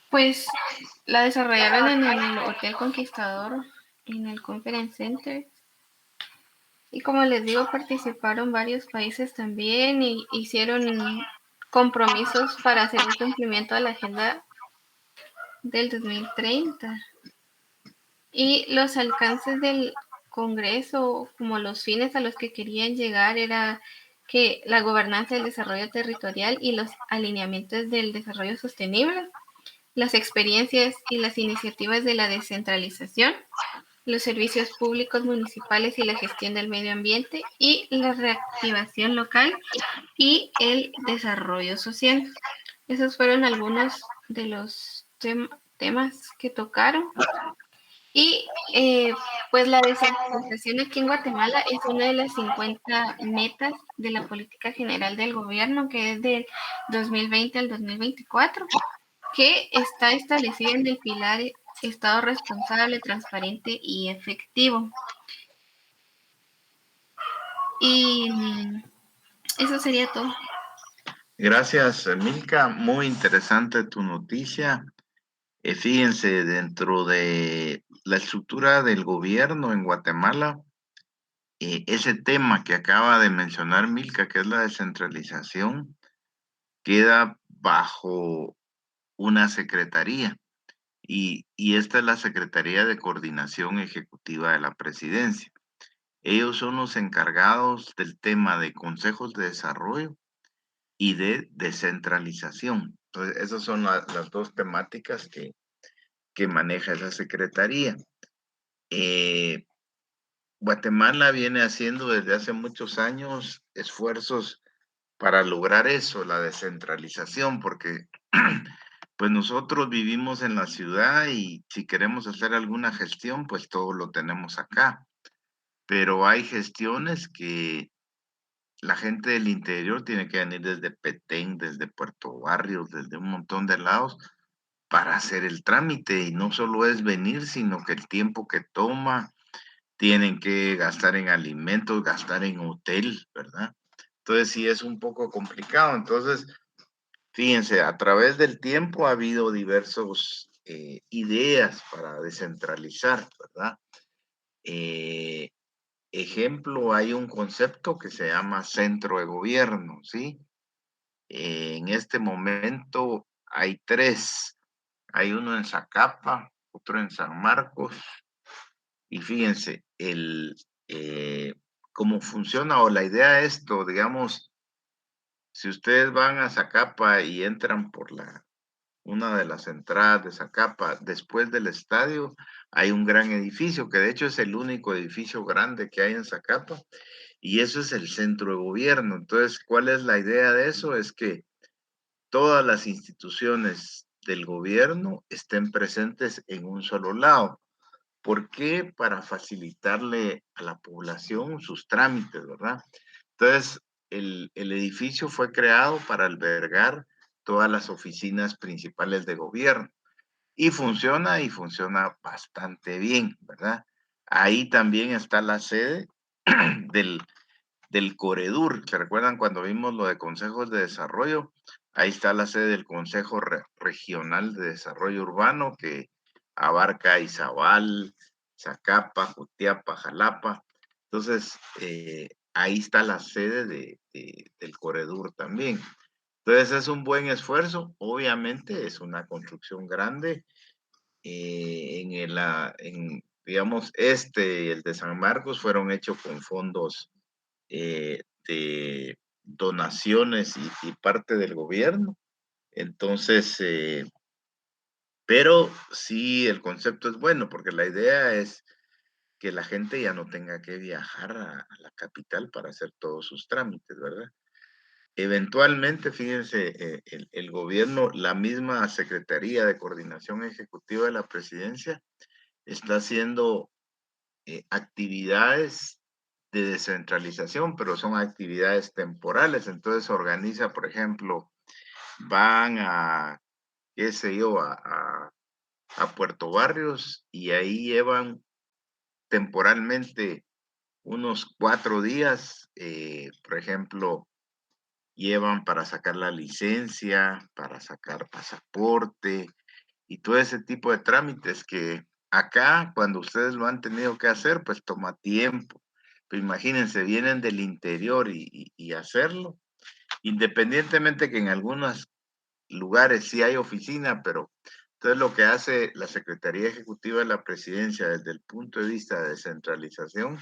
Pues la desarrollaron en el Hotel Conquistador, en el Conference Center. Y como les digo, participaron varios países también y hicieron compromisos para hacer el cumplimiento de la Agenda del 2030. Y los alcances del Congreso, como los fines a los que querían llegar, era que la gobernanza del desarrollo territorial y los alineamientos del desarrollo sostenible, las experiencias y las iniciativas de la descentralización, los servicios públicos municipales y la gestión del medio ambiente y la reactivación local y el desarrollo social. Esos fueron algunos de los temas que tocaron. Y pues la descentralización aquí en Guatemala es una de las 50 metas de la política general del gobierno, que es del 2020 al 2024, que está establecida en el pilar Estado responsable, transparente y efectivo. Y eso sería todo. Gracias, Milka. Muy interesante tu noticia. Fíjense, dentro de la estructura del gobierno en Guatemala, ese tema que acaba de mencionar Milka, que es la descentralización, queda bajo una secretaría y esta es la Secretaría de Coordinación Ejecutiva de la Presidencia. Ellos son los encargados del tema de consejos de desarrollo y de descentralización. Entonces, esas son las dos temáticas que maneja esa secretaría. Guatemala viene haciendo desde hace muchos años esfuerzos para lograr eso, la descentralización, porque pues nosotros vivimos en la ciudad y si queremos hacer alguna gestión, pues todo lo tenemos acá. Pero hay gestiones que la gente del interior tiene que venir desde Petén, desde Puerto Barrios, desde un montón de lados para hacer el trámite. Y no solo es venir, sino que el tiempo que toma, tienen que gastar en alimentos, gastar en hotel, ¿verdad? Entonces sí es un poco complicado. Entonces, fíjense, a través del tiempo ha habido diversos ideas para descentralizar, ¿verdad? Eh, Ejemplo, hay un concepto que se llama centro de gobierno, ¿sí? En este momento hay tres. Hay uno en Zacapa, otro en San Marcos. Y fíjense, cómo funciona o la idea de esto, digamos, si ustedes van a Zacapa y entran por una de las entradas de Zacapa, después del estadio, hay un gran edificio, que de hecho es el único edificio grande que hay en Zacapa, y eso es el centro de gobierno. Entonces, ¿cuál es la idea de eso? Es que todas las instituciones del gobierno estén presentes en un solo lado. ¿Por qué? Para facilitarle a la población sus trámites, ¿verdad? Entonces, el edificio fue creado para albergar todas las oficinas principales de gobierno y funciona bastante bien, ¿verdad? Ahí también está la sede del, del Coredur. ¿Se recuerdan cuando vimos lo de consejos de desarrollo? Ahí está la sede del Consejo Regional de Desarrollo Urbano que abarca Izabal, Zacapa, Jutiapa, Jalapa. Entonces, ahí está la sede del Coredur también. Entonces, es un buen esfuerzo. Obviamente, es una construcción grande. Digamos, y el de San Marcos fueron hechos con fondos de donaciones y parte del gobierno. Entonces, pero sí, el concepto es bueno, porque la idea es que la gente ya no tenga que viajar a la capital para hacer todos sus trámites, ¿verdad? Eventualmente, fíjense, el gobierno, la misma Secretaría de Coordinación Ejecutiva de la Presidencia, está haciendo actividades de descentralización, pero son actividades temporales. Entonces se organiza, por ejemplo, van a, qué sé yo, a Puerto Barrios y ahí llevan temporalmente unos 4 días, por ejemplo, llevan para sacar la licencia, para sacar pasaporte, y todo ese tipo de trámites que acá, cuando ustedes lo han tenido que hacer, pues toma tiempo. Pero imagínense, vienen del interior y hacerlo, independientemente que en algunos lugares sí hay oficina, pero entonces lo que hace la Secretaría Ejecutiva de la Presidencia desde el punto de vista de descentralización,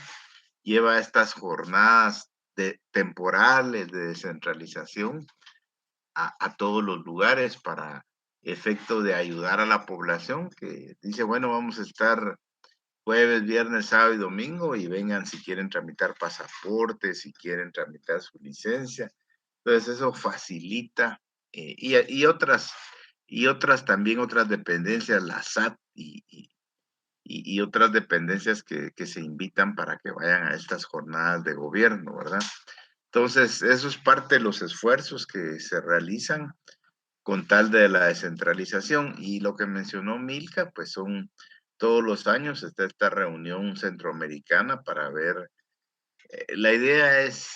lleva estas jornadas temporales de descentralización a todos los lugares para efecto de ayudar a la población que dice, bueno, vamos a estar jueves, viernes, sábado y domingo y vengan si quieren tramitar pasaportes, si quieren tramitar su licencia. Entonces eso facilita y otras también, otras dependencias, la SAT y otras dependencias que se invitan para que vayan a estas jornadas de gobierno, ¿verdad? Entonces, eso es parte de los esfuerzos que se realizan con tal de la descentralización. Y lo que mencionó Milka, pues son todos los años está esta reunión centroamericana para ver, la idea es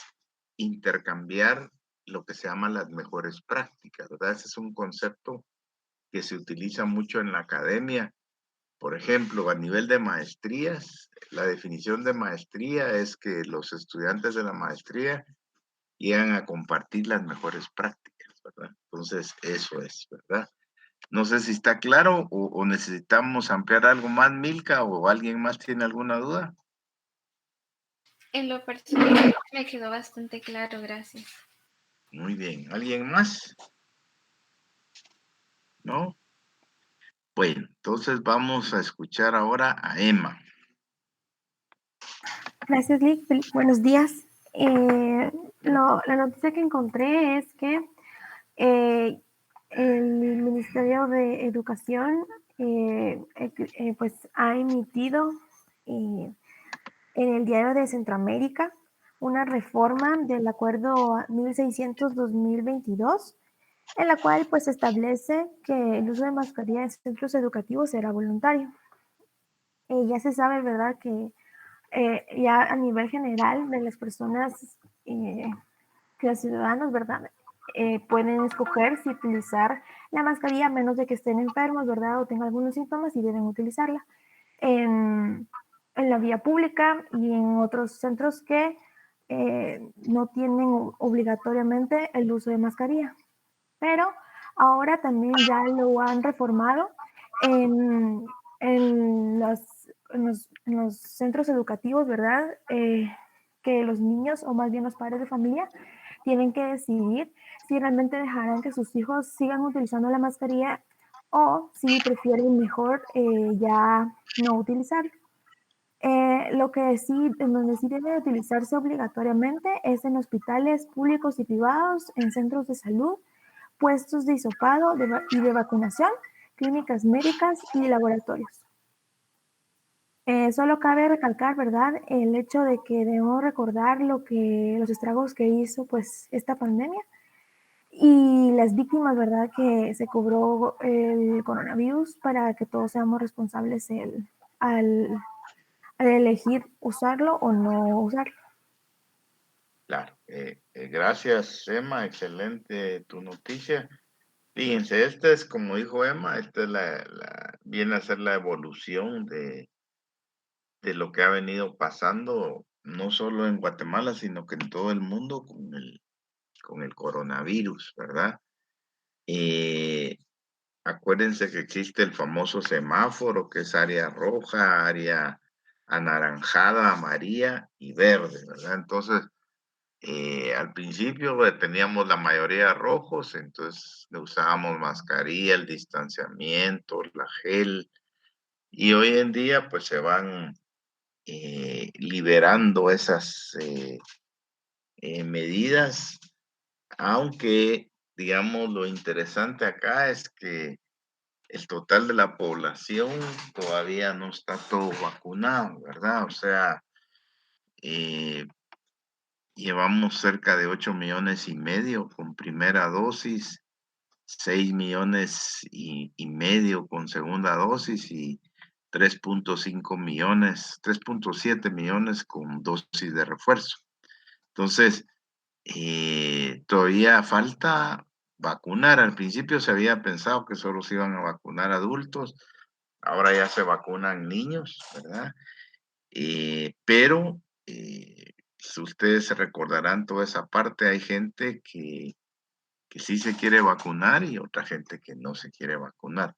intercambiar lo que se llama las mejores prácticas, ¿verdad? Ese es un concepto que se utiliza mucho en la academia. Por ejemplo, a nivel de maestrías, la definición de maestría es que los estudiantes de la maestría llegan a compartir las mejores prácticas, ¿verdad? Entonces, eso es, ¿verdad? No sé si está claro o necesitamos ampliar algo más, Milka, o alguien más tiene alguna duda. En lo personal me quedó bastante claro, gracias. Muy bien. ¿Alguien más? ¿No? Bueno, entonces vamos a escuchar ahora a Emma. Gracias, Lick. Buenos días. La noticia que encontré es que el Ministerio de Educación pues ha emitido en el Diario de Centroamérica una reforma del Acuerdo 1600-2022, en la cual pues establece que el uso de mascarilla en centros educativos será voluntario. Ya se sabe, ¿verdad?, que ya a nivel general de las personas, que los ciudadanos, ¿verdad? Pueden escoger si utilizar la mascarilla a menos de que estén enfermos, ¿verdad? O tengan algunos síntomas y deben utilizarla en la vía pública y en otros centros que no tienen obligatoriamente el uso de mascarilla. Pero ahora también ya lo han reformado en, en los centros educativos, ¿verdad? Que los niños, o más bien los padres de familia, tienen que decidir si realmente dejarán que sus hijos sigan utilizando la mascarilla o si prefieren mejor ya no utilizarla. En donde sí debe utilizarse obligatoriamente es en hospitales públicos y privados, en centros de salud, puestos de hisopado y de vacunación, clínicas médicas y laboratorios. Solo cabe recalcar, ¿verdad?, el hecho de que debemos recordar los estragos que hizo pues esta pandemia y las víctimas, ¿verdad?, que se cobró el coronavirus, para que todos seamos responsables al elegir usarlo o no usarlo. Claro. Gracias, Emma. Excelente tu noticia. Fíjense, esta es, como dijo Emma, esta es viene a ser la evolución de lo que ha venido pasando, no solo en Guatemala, sino que en todo el mundo con el coronavirus, ¿verdad? Acuérdense que existe el famoso semáforo, que es área roja, área anaranjada, amarilla y verde, ¿verdad? Entonces, al principio teníamos la mayoría rojos, entonces usábamos mascarilla, el distanciamiento, la gel, y hoy en día pues se van liberando esas medidas, aunque digamos lo interesante acá es que el total de la población todavía no está todo vacunado, ¿verdad? O sea, eh, llevamos cerca de 8,5 millones con primera dosis, 6,5 millones con segunda dosis y 3,5 millones, 3,7 millones con dosis de refuerzo. Entonces, todavía falta vacunar. Al principio se había pensado que solo se iban a vacunar adultos, ahora ya se vacunan niños, ¿verdad? Pero si ustedes se recordarán toda esa parte, hay gente que sí se quiere vacunar y otra gente que no se quiere vacunar,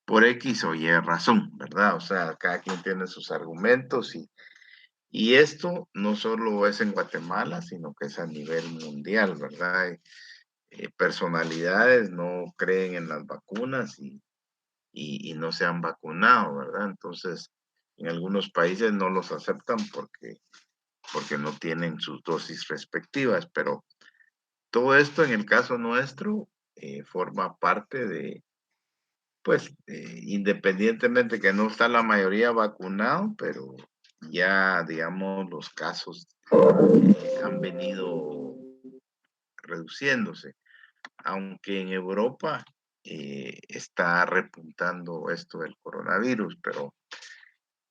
por X o Y razón, ¿verdad? O sea, cada quien tiene sus argumentos y esto no solo es en Guatemala, sino que es a nivel mundial, ¿verdad? Personalidades no creen en las vacunas y no se han vacunado, ¿verdad? Entonces, en algunos países no los aceptan porque no tienen sus dosis respectivas, pero todo esto en el caso nuestro forma parte de, pues, independientemente que no está la mayoría vacunado, pero ya, digamos, los casos han venido reduciéndose, aunque en Europa está repuntando esto del coronavirus, pero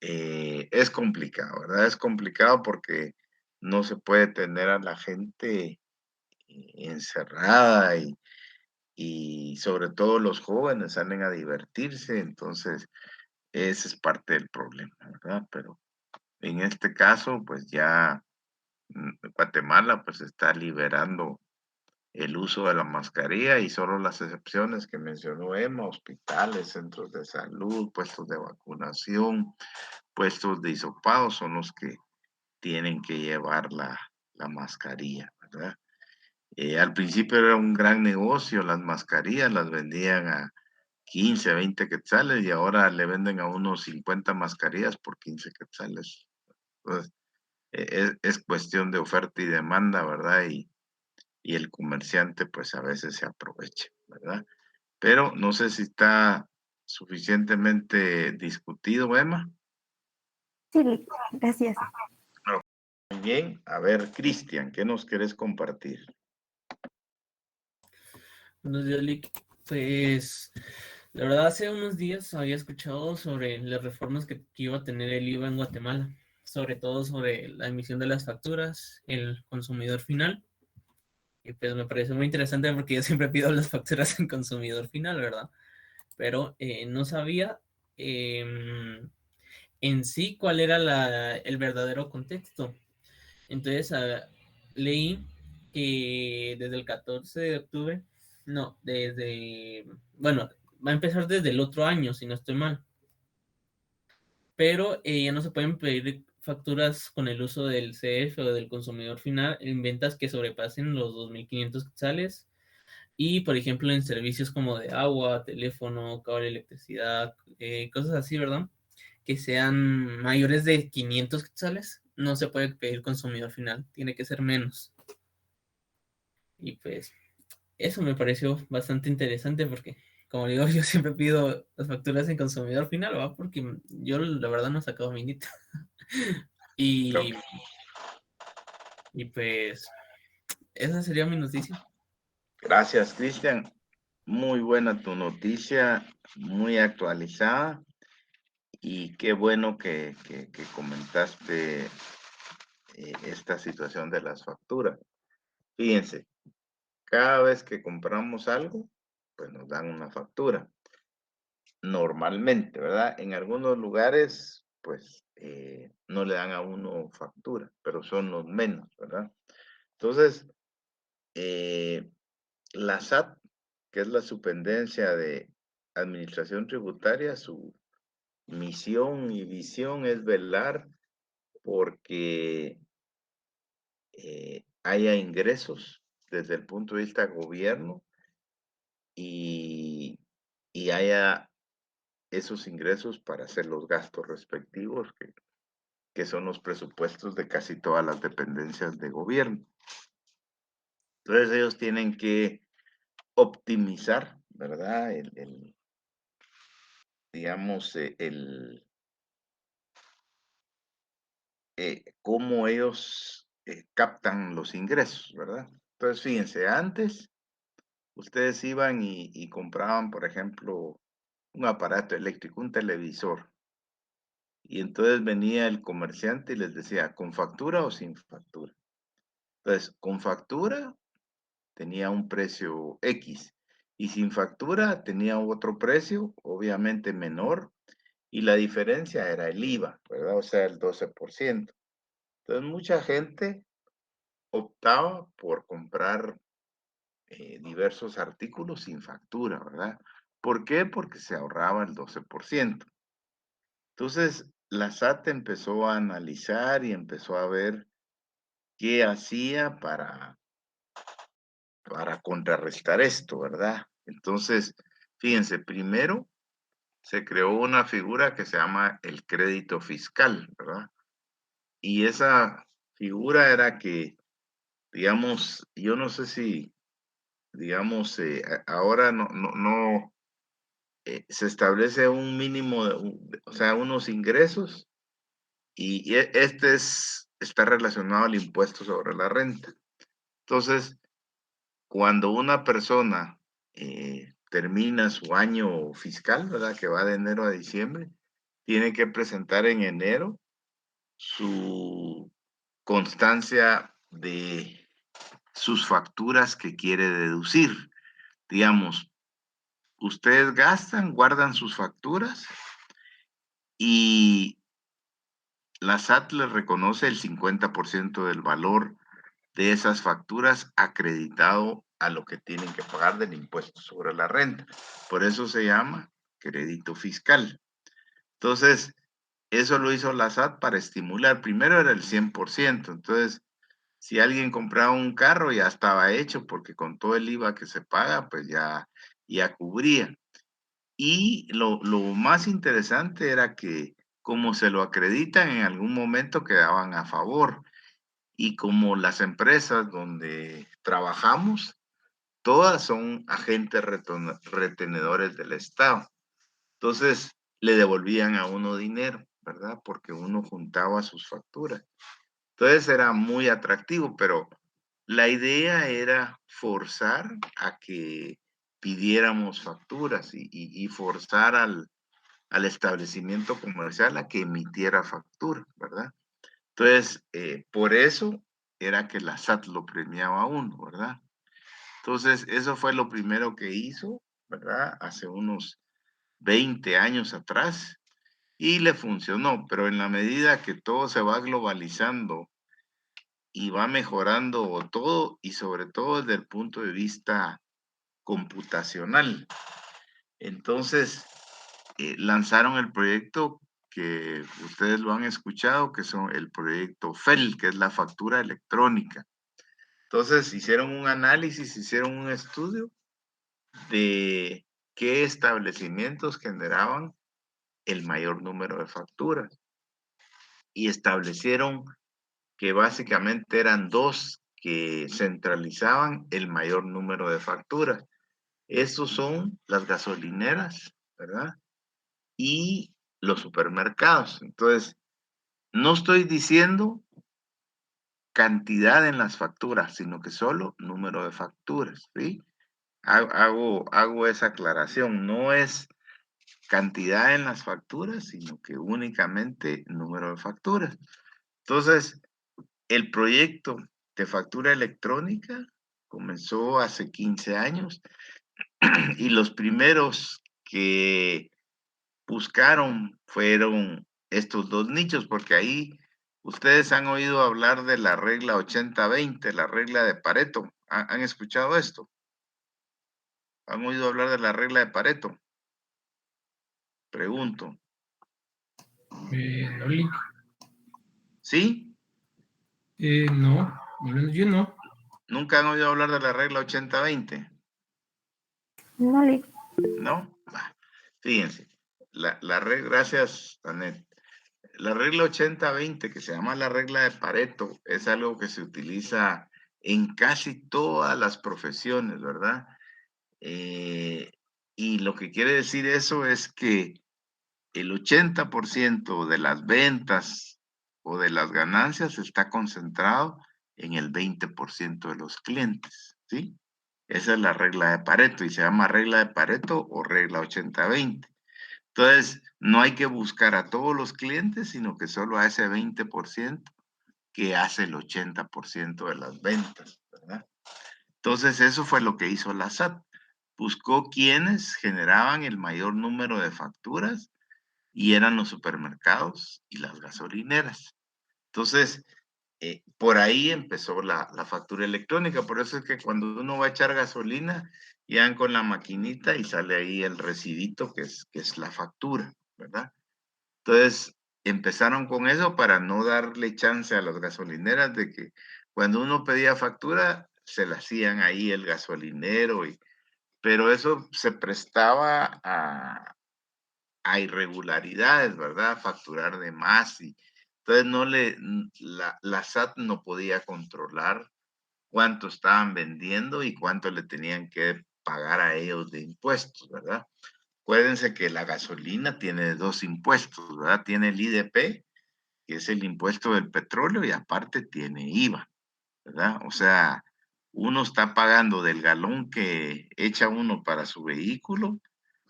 es complicado, ¿verdad? Es complicado porque no se puede tener a la gente encerrada y sobre todo los jóvenes salen a divertirse, entonces ese es parte del problema, ¿verdad? Pero en este caso, pues ya Guatemala pues está liberando el uso de la mascarilla y solo las excepciones que mencionó Emma, hospitales, centros de salud, puestos de vacunación, puestos de hisopado son los que tienen que llevar la mascarilla, ¿verdad? Al principio era un gran negocio, las mascarillas las vendían a 15, 20 quetzales y ahora le venden a unos 50 mascarillas por 15 quetzales. Entonces, es cuestión de oferta y demanda, ¿verdad? Y el comerciante pues a veces se aprovecha, ¿verdad? Pero no sé si está suficientemente discutido, Emma. Sí, gracias. Muy bien, a ver, Cristian, ¿qué nos quieres compartir? Buenos días, Lick. Pues la verdad hace unos días había escuchado sobre las reformas que iba a tener el IVA en Guatemala, sobre todo sobre la emisión de las facturas, el consumidor final. Y pues me pareció muy interesante porque yo siempre pido las facturas en consumidor final, ¿verdad? Pero no sabía en sí cuál era el verdadero contexto. Entonces leí que desde el 14 de octubre, no, bueno, va a empezar desde el otro año, si no estoy mal, pero ya no se pueden pedir facturas con el uso del CF o del consumidor final en ventas que sobrepasen los 2.500 quetzales y, por ejemplo, en servicios como de agua, teléfono, cable, electricidad, cosas así, ¿verdad? Que sean mayores de 500 quetzales, no se puede pedir consumidor final, tiene que ser menos. Y pues eso me pareció bastante interesante porque, como digo, yo siempre pido las facturas en consumidor final, ¿va? Porque yo la verdad no he sacado minita. Creo Y, y pues esa sería mi noticia. Gracias, Cristian. Muy buena tu noticia, muy actualizada y qué bueno que comentaste esta situación de las facturas. Fíjense, cada vez que compramos algo, pues nos dan una factura. Normalmente, ¿verdad? En algunos lugares, pues no le dan a uno factura, pero son los menos, ¿verdad? Entonces, la SAT, que es la Superintendencia de Administración Tributaria, su misión y visión es velar porque haya ingresos desde el punto de vista gobierno y, y haya esos ingresos para hacer los gastos respectivos, que son los presupuestos de casi todas las dependencias de gobierno. Entonces ellos tienen que optimizar, ¿verdad? Digamos, cómo ellos captan los ingresos, ¿verdad? Entonces, fíjense, antes ustedes iban y compraban, por ejemplo, un aparato eléctrico, un televisor, y entonces venía el comerciante y les decía, ¿con factura o sin factura? Entonces, con factura, tenía un precio X. Y sin factura tenía otro precio, obviamente menor, y la diferencia era el IVA, ¿verdad? O sea, el 12%. Entonces, mucha gente optaba por comprar diversos artículos sin factura, ¿verdad? ¿Por qué? Porque se ahorraba el 12%. Entonces, la SAT empezó a analizar y empezó a ver qué hacía para contrarrestar esto, ¿verdad? Entonces, fíjense, primero se creó una figura que se llama el crédito fiscal, ¿verdad? Y esa figura era que, digamos, yo no sé si, digamos, ahora no se establece un mínimo, o sea, unos ingresos y este está relacionado al impuesto sobre la renta. Entonces, cuando una persona termina su año fiscal, ¿verdad? Que va de enero a diciembre, tiene que presentar en enero su constancia de sus facturas que quiere deducir. Digamos, ustedes gastan, guardan sus facturas y la SAT les reconoce el 50% del valor de esas facturas acreditado a lo que tienen que pagar del impuesto sobre la renta. Por eso se llama crédito fiscal. Entonces, eso lo hizo la SAT para estimular. Primero era el 100%. Entonces, si alguien compraba un carro ya estaba hecho porque con todo el IVA que se paga, pues ya cubría. Y lo más interesante era que como se lo acreditan, en algún momento quedaban a favor. Y como las empresas donde trabajamos, todas son agentes retenedores del Estado. Entonces, le devolvían a uno dinero, ¿verdad? Porque uno juntaba sus facturas. Entonces era muy atractivo, pero la idea era forzar a que pidiéramos facturas y forzar al establecimiento comercial a que emitiera factura, ¿verdad? Entonces, por eso era que la SAT lo premiaba a uno, ¿verdad? Entonces, eso fue lo primero que hizo, ¿verdad? Hace unos 20 años atrás y le funcionó, pero en la medida que todo se va globalizando y va mejorando todo y sobre todo desde el punto de vista computacional. Entonces, lanzaron el proyecto que ustedes lo han escuchado, que son el proyecto FEL, que es la factura electrónica. Entonces, hicieron un análisis, hicieron un estudio de qué establecimientos generaban el mayor número de facturas y establecieron que básicamente eran dos que centralizaban el mayor número de facturas. Estos son las gasolineras, ¿verdad? Y los supermercados. Entonces, no estoy diciendo cantidad en las facturas, sino que solo número de facturas, ¿sí? Hago esa aclaración. No es cantidad en las facturas, sino que únicamente número de facturas. Entonces, el proyecto de factura electrónica comenzó hace 15 años y los primeros que buscaron fueron estos dos nichos, porque ahí ustedes han oído hablar de la regla 80-20, la regla de Pareto. ¿Han escuchado esto? ¿Han oído hablar de la regla de Pareto? Pregunto. No, Lick. ¿Sí? No, yo no. ¿Nunca han oído hablar de la regla 80-20? No, Lick. ¿No? Fíjense, gracias, Anet. La regla 80-20, que se llama la regla de Pareto, es algo que se utiliza en casi todas las profesiones, ¿verdad? Y lo que quiere decir eso es que el 80% de las ventas o de las ganancias está concentrado en el 20% de los clientes, ¿sí? Esa es la regla de Pareto y se llama regla de Pareto o regla 80-20. Entonces, no hay que buscar a todos los clientes, sino que solo a ese 20% que hace el 80% de las ventas, ¿verdad? Entonces, eso fue lo que hizo la SAT. Buscó quienes generaban el mayor número de facturas y eran los supermercados y las gasolineras. Entonces, por ahí empezó la factura electrónica. Por eso es que cuando uno va a echar gasolina, llegan con la maquinita y sale ahí el recibito que es la factura, ¿verdad? Entonces, empezaron con eso para no darle chance a las gasolineras de que cuando uno pedía factura, se la hacían ahí el gasolinero, pero eso se prestaba a irregularidades, ¿verdad? Facturar de más y entonces la SAT no podía controlar cuánto estaban vendiendo y cuánto le tenían que pagar a ellos de impuestos, ¿verdad? Acuérdense que la gasolina tiene dos impuestos, ¿verdad? Tiene el IDP, que es el impuesto del petróleo, y aparte tiene IVA, ¿verdad? O sea, uno está pagando del galón que echa uno para su vehículo,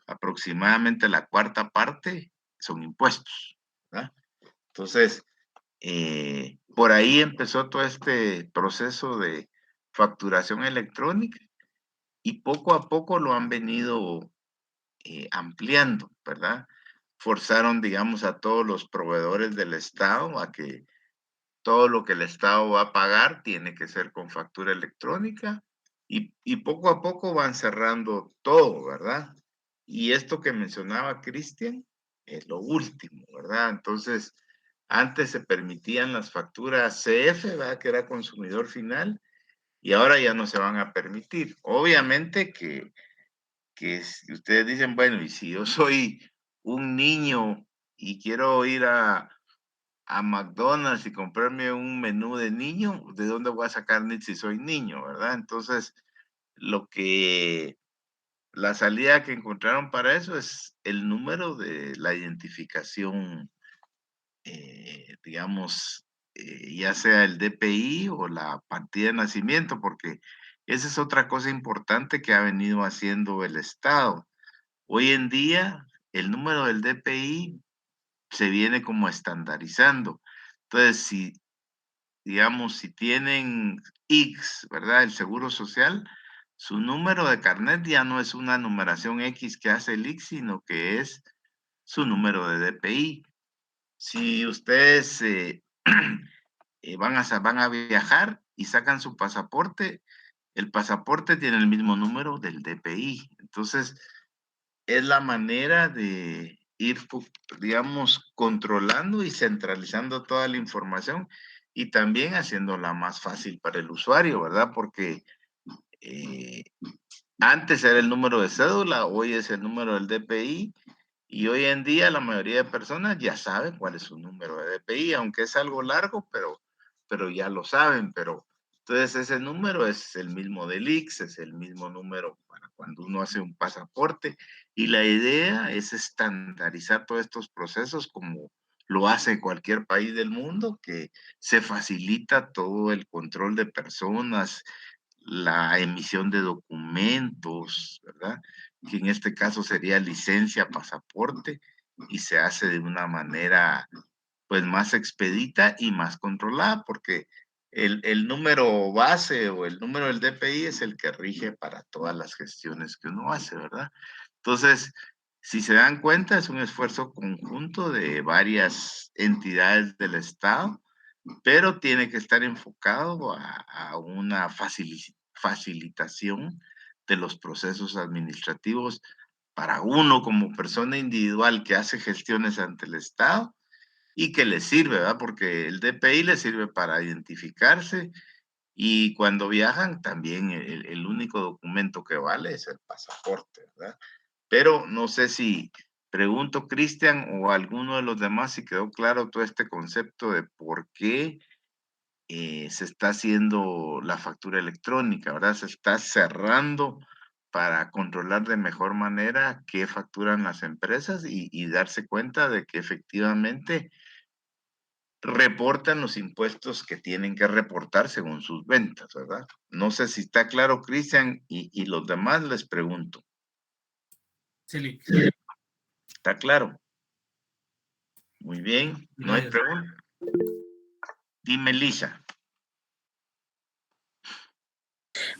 aproximadamente la cuarta parte son impuestos, ¿verdad? Entonces, por ahí empezó todo este proceso de facturación electrónica y poco a poco lo han venido ampliando, ¿verdad? Forzaron, digamos, a todos los proveedores del Estado a que todo lo que el Estado va a pagar tiene que ser con factura electrónica y poco a poco van cerrando todo, ¿verdad? Y esto que mencionaba Cristian es lo último, ¿verdad? Entonces, antes se permitían las facturas CF, ¿verdad? Que era consumidor final, y ahora ya no se van a permitir. Obviamente que si ustedes dicen, bueno, y si yo soy un niño y quiero ir a McDonald's y comprarme un menú de niño, ¿de dónde voy a sacar ni si soy niño, verdad? Entonces, lo que la salida que encontraron para eso es el número de la identificación, digamos, ya sea el DPI o la partida de nacimiento, porque esa es otra cosa importante que ha venido haciendo el Estado. Hoy en día, el número del DPI se viene como estandarizando. Entonces, si, digamos, si tienen X, ¿verdad? El Seguro Social, su número de carnet ya no es una numeración X que hace el X, sino que es su número de DPI. Si ustedes van a viajar y sacan su pasaporte, el pasaporte tiene el mismo número del DPI. Entonces, es la manera de ir, digamos, controlando y centralizando toda la información y también haciéndola más fácil para el usuario, ¿verdad? Porque eh, antes era el número de cédula, hoy es el número del DPI y hoy en día la mayoría de personas ya saben cuál es su número de DPI, aunque es algo largo, pero ya lo saben, pero entonces ese número es el mismo del IX, es el mismo número para cuando uno hace un pasaporte y la idea es estandarizar todos estos procesos como lo hace cualquier país del mundo, que se facilita todo el control de personas, la emisión de documentos, ¿verdad? Que en este caso sería licencia, pasaporte, y se hace de una manera pues más expedita y más controlada, porque el número base o el número del DPI es el que rige para todas las gestiones que uno hace, ¿verdad? Entonces, si se dan cuenta, es un esfuerzo conjunto de varias entidades del Estado, pero tiene que estar enfocado a una facilitación de los procesos administrativos para uno como persona individual que hace gestiones ante el Estado y que le sirve, ¿verdad? Porque el DPI le sirve para identificarse y cuando viajan también el único documento que vale es el pasaporte, ¿verdad? Pero no sé si pregunto, Cristian, o a alguno de los demás si quedó claro todo este concepto de por qué se está haciendo la factura electrónica, ¿verdad? Se está cerrando para controlar de mejor manera qué facturan las empresas y darse cuenta de que efectivamente reportan los impuestos que tienen que reportar según sus ventas, ¿verdad? No sé si está claro, Cristian, y los demás les pregunto. Sí, ¿Está claro? Muy bien, no hay gracias. pregunta. Dime, Lisa.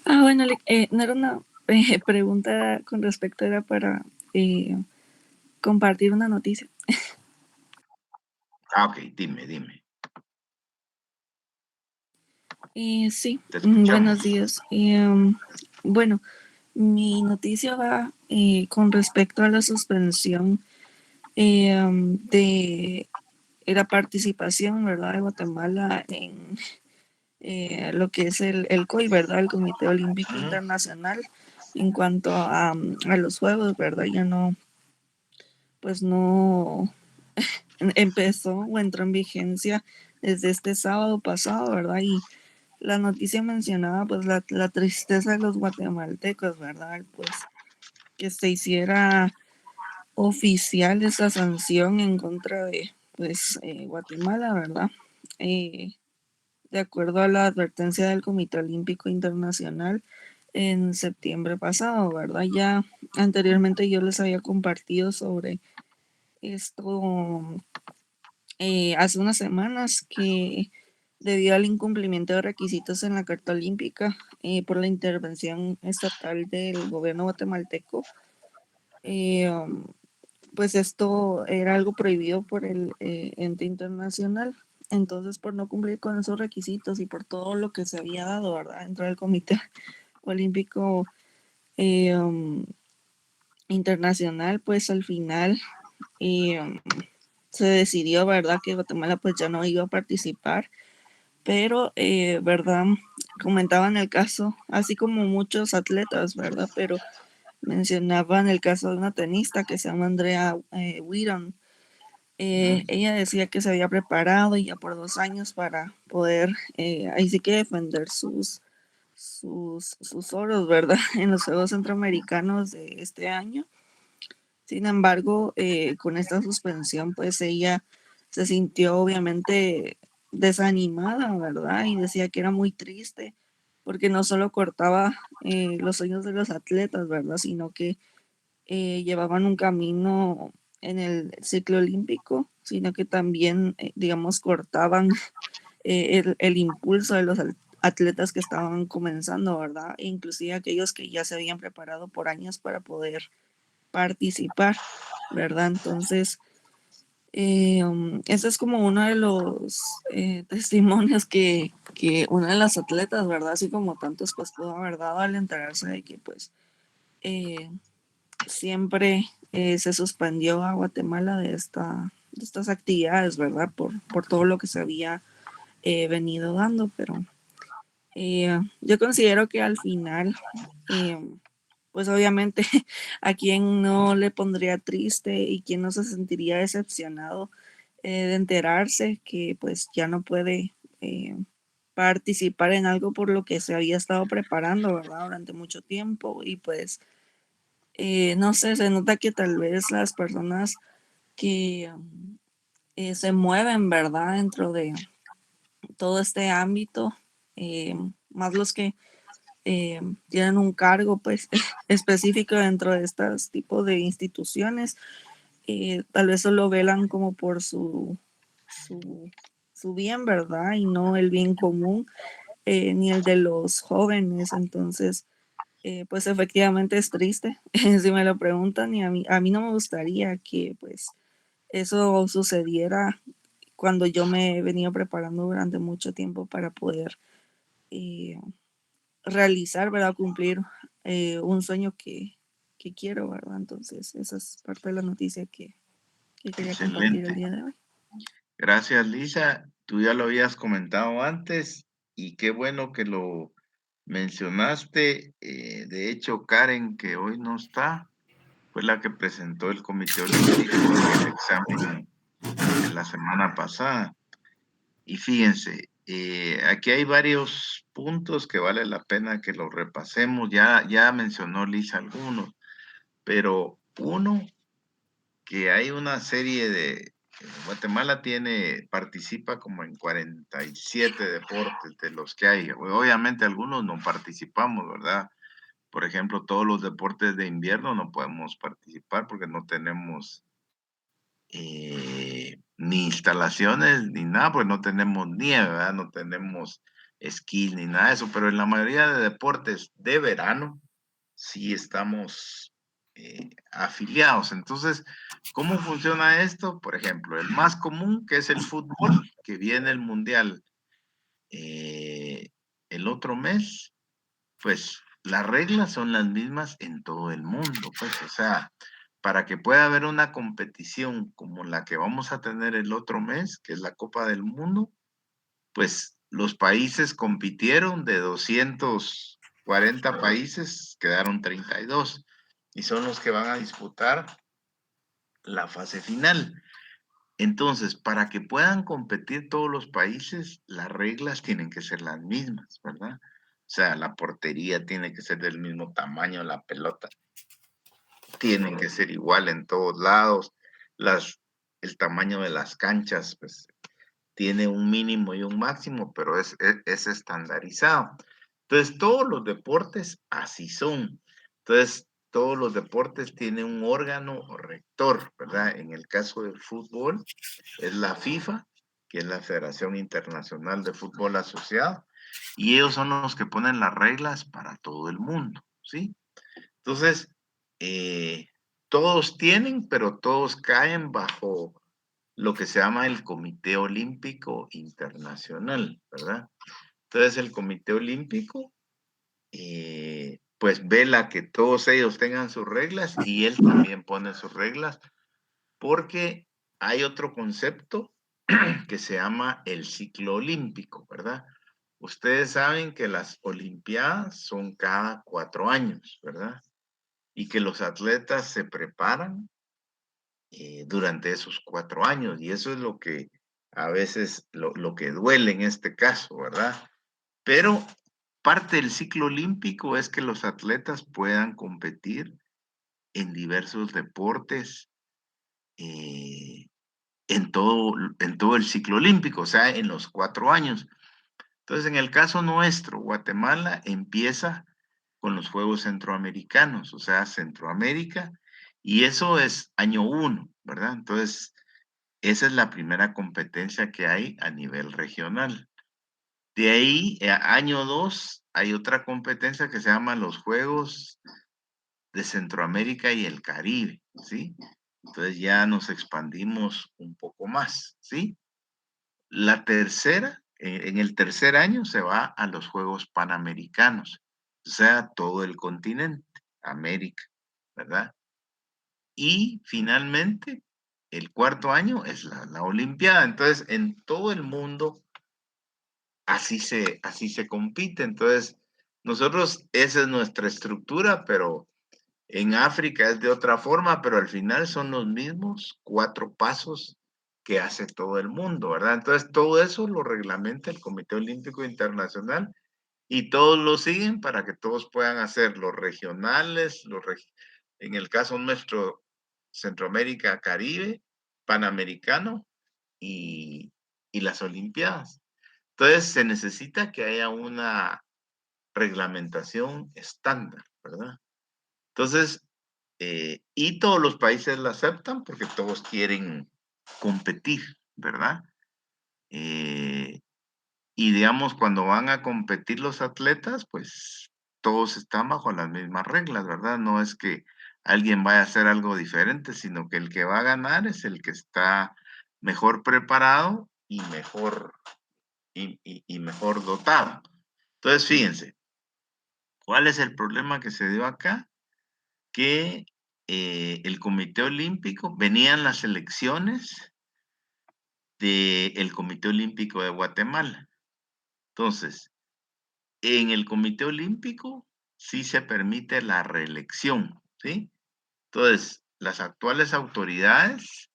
Bueno, no era una pregunta con respecto, era para compartir una noticia. Ok, dime. Sí, Te escuchamos. buenos días. Bueno, mi noticia va con respecto a la suspensión de la participación, ¿verdad?, de Guatemala en lo que es el COI, ¿verdad?, el Comité Olímpico Ujú. Internacional, en cuanto a los Juegos, ¿verdad? Ya no, pues no empezó o entró en vigencia desde este sábado pasado, ¿verdad? Y la noticia mencionaba pues la tristeza de los guatemaltecos, ¿verdad? Pues que se hiciera oficial esa sanción en contra de pues Guatemala, ¿verdad? Eh, de acuerdo a la advertencia del Comité Olímpico Internacional en septiembre pasado, ¿verdad? Ya anteriormente yo les había compartido sobre esto hace unas semanas, que debido al incumplimiento de requisitos en la Carta Olímpica por la intervención estatal del gobierno guatemalteco, um, pues esto era algo prohibido por el ente internacional. Entonces, por no cumplir con esos requisitos y por todo lo que se había dado, ¿verdad?, dentro del Comité Olímpico eh, um, Internacional, pues al final se decidió, ¿verdad?, que Guatemala pues ya no iba a participar, pero, ¿verdad?, comentaban el caso, así como muchos atletas, ¿verdad?, pero mencionaban el caso de una tenista que se llama Andrea Wheaton. Ella decía que se había preparado ya por 2 años para poder, ahí sí que defender sus oros, ¿verdad?, en los Juegos Centroamericanos de este año. Sin embargo, con esta suspensión, pues ella se sintió obviamente desanimada, ¿verdad? Y decía que era muy triste porque no solo cortaba los sueños de los atletas, ¿verdad? Sino que llevaban un camino en el ciclo olímpico, sino que también, digamos, cortaban el impulso de los atletas que estaban comenzando, ¿verdad? E inclusive aquellos que ya se habían preparado por años para poder participar, ¿verdad? Entonces, ese es como uno de los testimonios que una de las atletas, ¿verdad? Así como tantos, pues pudo haber dado al enterarse de que, pues, eh, siempre se suspendió a Guatemala de estas actividades, ¿verdad? Por todo lo que se había venido dando, pero yo considero que al final, pues obviamente a quien no le pondría triste y quien no se sentiría decepcionado de enterarse que pues ya no puede participar en algo por lo que se había estado preparando, ¿verdad? Durante mucho tiempo y pues no sé, se nota que tal vez las personas que se mueven, ¿verdad? Dentro de todo este ámbito, más los que tienen un cargo pues específico dentro de estos tipos de instituciones, tal vez solo velan como por su, su bien, ¿verdad? Y no el bien común, ni el de los jóvenes. Entonces, pues efectivamente es triste, si me lo preguntan, y a mí no me gustaría que pues eso sucediera cuando yo me he venido preparando durante mucho tiempo para poder eh, realizar, ¿verdad? Cumplir un sueño que quiero, ¿verdad? Entonces, esa es parte de la noticia que quería compartir el Excelente. día de hoy. Gracias, Lisa. Tú ya lo habías comentado antes y qué bueno que lo mencionaste. De hecho, Karen, que hoy no está, fue la que presentó el Comité Olímpico el examen en la semana pasada. Y fíjense, aquí hay varios puntos que vale la pena que los repasemos. Ya mencionó Lisa algunos, pero uno, que hay una serie de... Guatemala participa como en 47 deportes de los que hay. Obviamente algunos no participamos, ¿verdad? Por ejemplo, todos los deportes de invierno no podemos participar porque no tenemos ni instalaciones ni nada, pues no tenemos nieve, ¿verdad? No tenemos esquí ni nada de eso, pero en la mayoría de deportes de verano sí estamos afiliados. Entonces, ¿cómo funciona esto? Por ejemplo, el más común, que es el fútbol, que viene el mundial el otro mes, pues las reglas son las mismas en todo el mundo, pues, o sea, para que pueda haber una competición como la que vamos a tener el otro mes, que es la Copa del Mundo, pues los países compitieron de 240 países, quedaron 32 y son los que van a disputar la fase final. Entonces, para que puedan competir todos los países, las reglas tienen que ser las mismas, ¿verdad? O sea, la portería tiene que ser del mismo tamaño, la pelota tienen que ser igual en todos lados, el tamaño de las canchas, pues tiene un mínimo y un máximo, pero es estandarizado. Entonces, todos los deportes así son. Entonces, todos los deportes tienen un órgano rector, ¿verdad? En el caso del fútbol, es la FIFA, que es la Federación Internacional de Fútbol Asociado, y ellos son los que ponen las reglas para todo el mundo, ¿sí? Entonces, todos tienen, pero todos caen bajo lo que se llama el Comité Olímpico Internacional, ¿verdad? Entonces, el Comité Olímpico, pues vela que todos ellos tengan sus reglas y él también pone sus reglas, porque hay otro concepto que se llama el ciclo olímpico, ¿verdad? Ustedes saben que las Olimpiadas son cada 4 años, ¿verdad? Y que los atletas se preparan durante esos 4 años. Y eso es lo que a veces, lo que duele en este caso, ¿verdad? Pero parte del ciclo olímpico es que los atletas puedan competir en diversos deportes en todo el ciclo olímpico, o sea, en los 4 años. Entonces, en el caso nuestro, Guatemala empieza con los Juegos Centroamericanos, o sea, Centroamérica, y eso es año 1, ¿verdad? Entonces, esa es la primera competencia que hay a nivel regional. De ahí, año 2, hay otra competencia que se llama los Juegos de Centroamérica y el Caribe, ¿sí? Entonces ya nos expandimos un poco más, ¿sí? La tercera, en el tercer año se va a los Juegos Panamericanos, o sea, todo el continente, América, ¿verdad? Y finalmente, el cuarto año es la Olimpiada. Entonces, en todo el mundo así se compite. Entonces, nosotros, esa es nuestra estructura, pero en África es de otra forma, pero al final son los mismos 4 pasos que hace todo el mundo, ¿verdad? Entonces, todo eso lo reglamenta el Comité Olímpico Internacional y todos lo siguen para que todos puedan hacer los regionales, en el caso nuestro, Centroamérica, Caribe, Panamericano y las Olimpiadas. Entonces, se necesita que haya una reglamentación estándar, ¿verdad? Entonces, y todos los países la aceptan porque todos quieren competir, ¿verdad? Y digamos, cuando van a competir los atletas, pues todos están bajo las mismas reglas, ¿verdad? No es que alguien vaya a hacer algo diferente, sino que el que va a ganar es el que está mejor preparado y mejor dotado. Entonces, fíjense, ¿cuál es el problema que se dio acá? Que el Comité Olímpico, venían las elecciones del Comité Olímpico de Guatemala. Entonces, en el Comité Olímpico sí se permite la reelección, ¿sí? Entonces, las actuales autoridades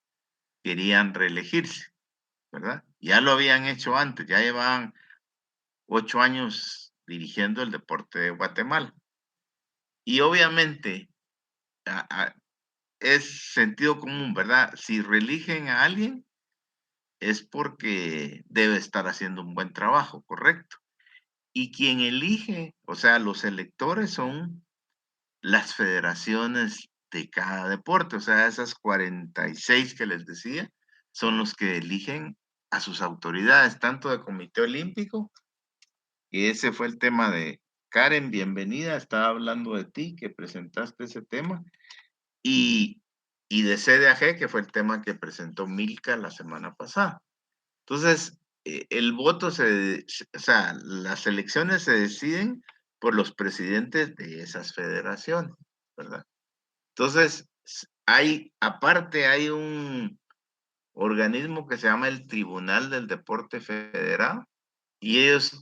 querían reelegirse, ¿verdad? Ya lo habían hecho antes, ya llevaban 8 años dirigiendo el deporte de Guatemala. Y obviamente es sentido común, ¿verdad? Si reeligen a alguien es porque debe estar haciendo un buen trabajo, correcto. Y quien elige, o sea, los electores son las federaciones de cada deporte, o sea, esas 46 que les decía, son los que eligen a sus autoridades, tanto de Comité Olímpico Ese fue el tema de Karen, bienvenida, estaba hablando de ti, que presentaste ese tema, y, y de CDAG, que fue el tema que presentó Milka la semana pasada. Entonces, el voto o sea, las elecciones se deciden por los presidentes de esas federaciones, ¿verdad? Entonces, aparte hay un organismo que se llama el Tribunal del Deporte Federado, y ellos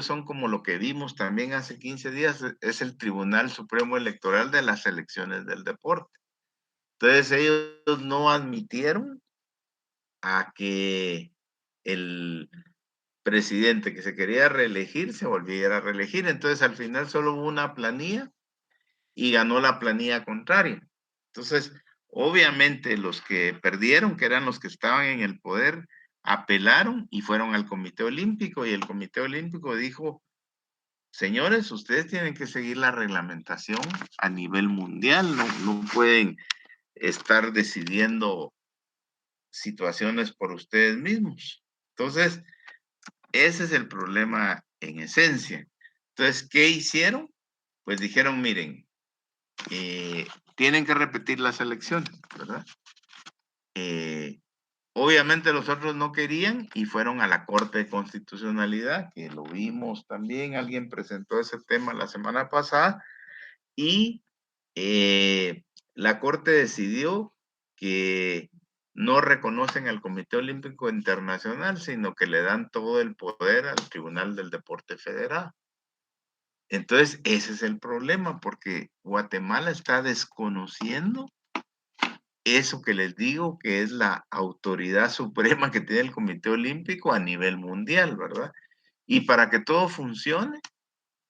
son como lo que vimos también hace 15 días, es el Tribunal Supremo Electoral de las elecciones del deporte. Entonces, ellos no admitieron a que el presidente que se quería reelegir se volviera a reelegir. Entonces, al final solo hubo una planilla y ganó la planilla contraria. Entonces, obviamente los que perdieron, que eran los que estaban en el poder, apelaron y fueron al Comité Olímpico, y el Comité Olímpico dijo: señores, ustedes tienen que seguir la reglamentación a nivel mundial, no pueden estar decidiendo situaciones por ustedes mismos. Entonces, ese es el problema en esencia. Entonces, ¿qué hicieron? Pues dijeron: miren, tienen que repetir las elecciones, ¿verdad? Obviamente los otros no querían y fueron a la Corte de Constitucionalidad, que lo vimos también, alguien presentó ese tema la semana pasada, y la Corte decidió que no reconocen al Comité Olímpico Internacional, sino que le dan todo el poder al Tribunal del Deporte Federal. Entonces, ese es el problema, porque Guatemala está desconociendo eso que les digo, que es la autoridad suprema que tiene el Comité Olímpico a nivel mundial, ¿verdad? Y para que todo funcione,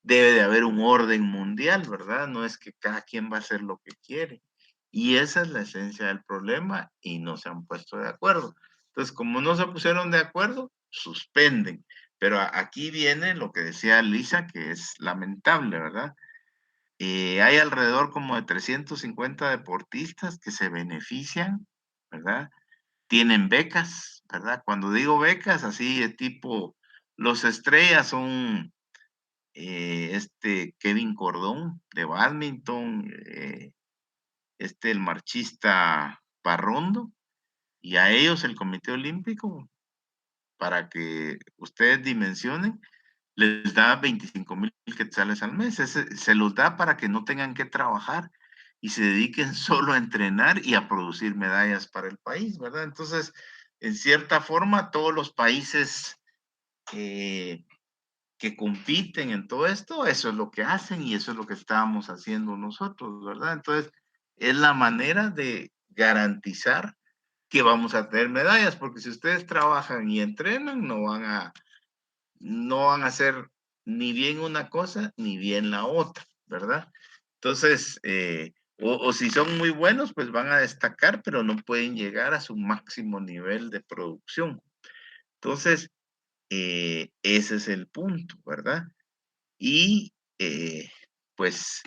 debe de haber un orden mundial, ¿verdad? No es que cada quien va a hacer lo que quiere. Y esa es la esencia del problema y no se han puesto de acuerdo. Entonces, como no se pusieron de acuerdo, suspenden. Pero aquí viene lo que decía Lisa, que es lamentable, ¿verdad? Hay alrededor como de 350 deportistas que se benefician, ¿verdad? Tienen becas, ¿verdad? Cuando digo becas, así de tipo, los estrellas son Kevin Cordón de badminton, el marchista Parrondo, y a ellos el Comité Olímpico, para que ustedes dimensionen, les da 25,000 quetzales al mes. Se los da para que no tengan que trabajar y se dediquen solo a entrenar y a producir medallas para el país, ¿verdad? Entonces, en cierta forma, todos los países que compiten en todo esto, eso es lo que hacen y eso es lo que estábamos haciendo nosotros, ¿verdad? Entonces, es la manera de garantizar que vamos a tener medallas, porque si ustedes trabajan y entrenan, no van a hacer ni bien una cosa ni bien la otra, ¿verdad? Entonces, o si son muy buenos, pues van a destacar, pero no pueden llegar a su máximo nivel de producción. Entonces, ese es el punto, ¿verdad? Y pues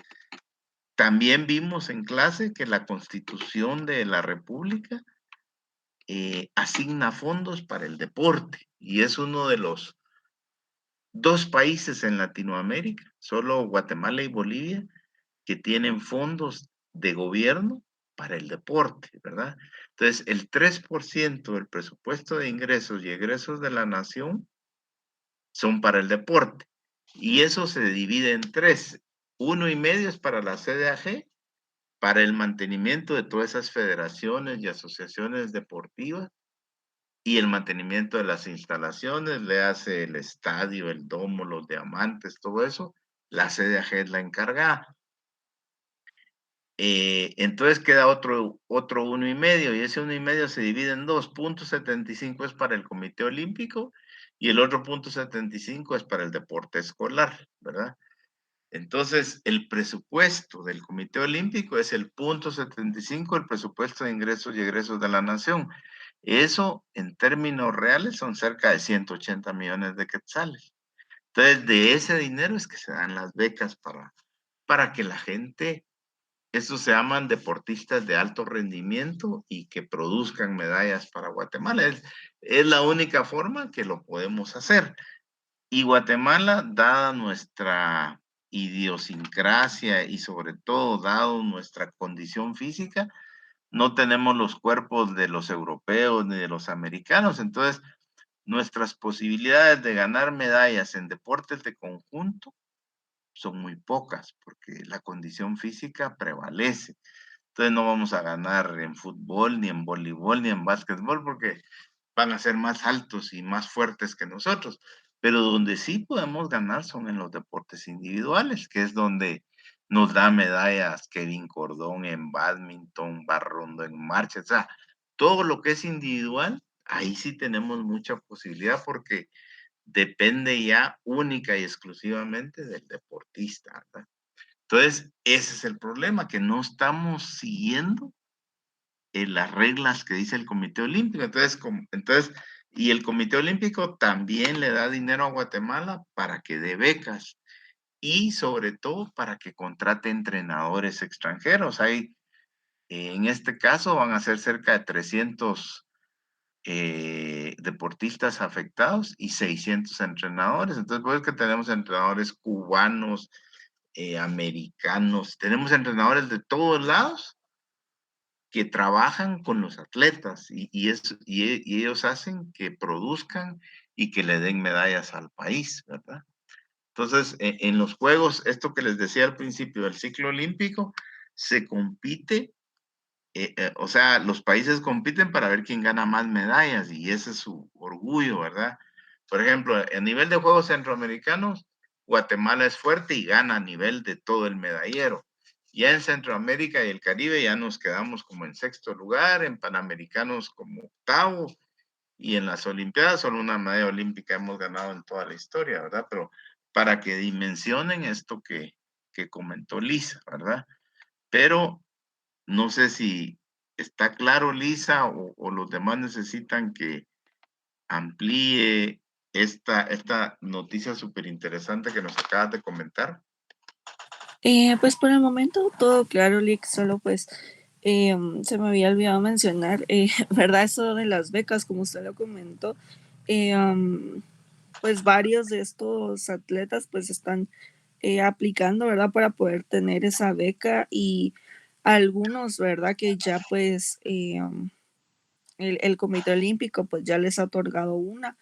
también vimos en clase que la Constitución de la República asigna fondos para el deporte y es uno de los dos países en Latinoamérica, solo Guatemala y Bolivia, que tienen fondos de gobierno para el deporte, ¿verdad? Entonces, el 3% del presupuesto de ingresos y egresos de la nación son para el deporte. Y eso se divide en tres. 1,5 es para la CDAG, para el mantenimiento de todas esas federaciones y asociaciones deportivas, y el mantenimiento de las instalaciones, le hace el estadio, el domo, los diamantes, todo eso, la CDAG es la encargada. Entonces queda otro 1,5, y ese 1,5 se divide en dos. 0.75 es para el Comité Olímpico y el otro 0.75 es para el deporte escolar, ¿verdad? Entonces, el presupuesto del Comité Olímpico es el 0.75, el presupuesto de ingresos y egresos de la nación. Eso, en términos reales, son cerca de 180 millones de quetzales. Entonces, de ese dinero es que se dan las becas para que la gente, estos se llaman deportistas de alto rendimiento y que produzcan medallas para Guatemala. Es la única forma que lo podemos hacer. Y Guatemala, dada nuestra idiosincrasia y sobre todo dado nuestra condición física, no tenemos los cuerpos de los europeos ni de los americanos. Entonces, nuestras posibilidades de ganar medallas en deportes de conjunto son muy pocas porque la condición física prevalece. Entonces no vamos a ganar en fútbol, ni en voleibol, ni en básquetbol porque van a ser más altos y más fuertes que nosotros. Pero donde sí podemos ganar son en los deportes individuales, que es donde nos da medallas Kevin Cordón en bádminton, Barrondo en marcha, o sea, todo lo que es individual, ahí sí tenemos mucha posibilidad porque depende ya única y exclusivamente del deportista, ¿verdad? Entonces, ese es el problema, que no estamos siguiendo las reglas que dice el Comité Olímpico. Entonces, y el Comité Olímpico también le da dinero a Guatemala para que dé becas y sobre todo para que contrate entrenadores extranjeros. En este caso van a ser cerca de 300 deportistas afectados y 600 entrenadores. Entonces, pues que tenemos entrenadores cubanos, americanos, tenemos entrenadores de todos lados que trabajan con los atletas y ellos hacen que produzcan y que le den medallas al país, ¿verdad? Entonces, en los Juegos, esto que les decía al principio del ciclo olímpico, se compite, o sea, los países compiten para ver quién gana más medallas y ese es su orgullo, ¿verdad? Por ejemplo, a nivel de Juegos Centroamericanos, Guatemala es fuerte y gana a nivel de todo el medallero. Ya en Centroamérica y el Caribe ya nos quedamos como en sexto lugar, en Panamericanos como octavo y en las Olimpiadas solo una medalla olímpica hemos ganado en toda la historia, ¿verdad? Pero para que dimensionen esto que comentó Lisa, ¿verdad? Pero no sé si está claro, Lisa, o los demás necesitan que amplíe esta noticia súper interesante que nos acabas de comentar. Pues por el momento todo claro, Lick, solo pues se me había olvidado mencionar, ¿verdad? Eso de las becas, como usted lo comentó, pues varios de estos atletas pues están aplicando, ¿verdad? Para poder tener esa beca y algunos, ¿verdad? Que ya pues el Comité Olímpico pues ya les ha otorgado una.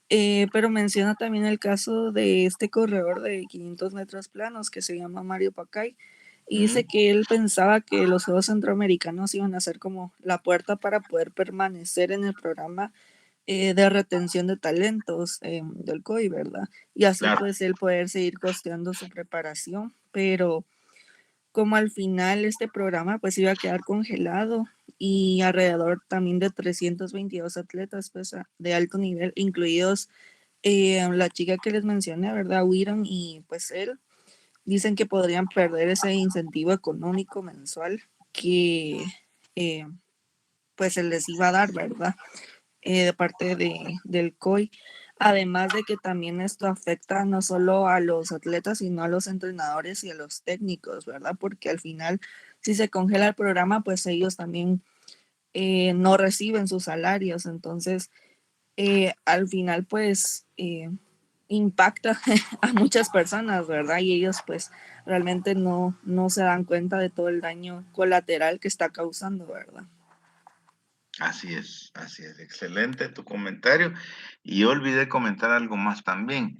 Pero menciona también el caso de este corredor de 500 metros planos que se llama Mario Pacay y dice que él pensaba que los Juegos Centroamericanos iban a ser como la puerta para poder permanecer en el programa de retención de talentos del COI, ¿verdad? Y así Claro. pues él poder seguir costeando su preparación, pero como al final este programa pues iba a quedar congelado y alrededor también de 322 atletas pues de alto nivel, incluidos la chica que les mencioné, ¿verdad? Wiran y pues él, dicen que podrían perder ese incentivo económico mensual que pues se les iba a dar, ¿verdad? De parte del COI. Además de que también esto afecta no solo a los atletas, sino a los entrenadores y a los técnicos, ¿verdad? Porque al final, si se congela el programa, pues ellos también no reciben sus salarios. Entonces, al final, pues impacta a muchas personas, ¿verdad? Y ellos pues realmente no se dan cuenta de todo el daño colateral que está causando, ¿verdad? Así es, excelente tu comentario. Y yo olvidé comentar algo más también.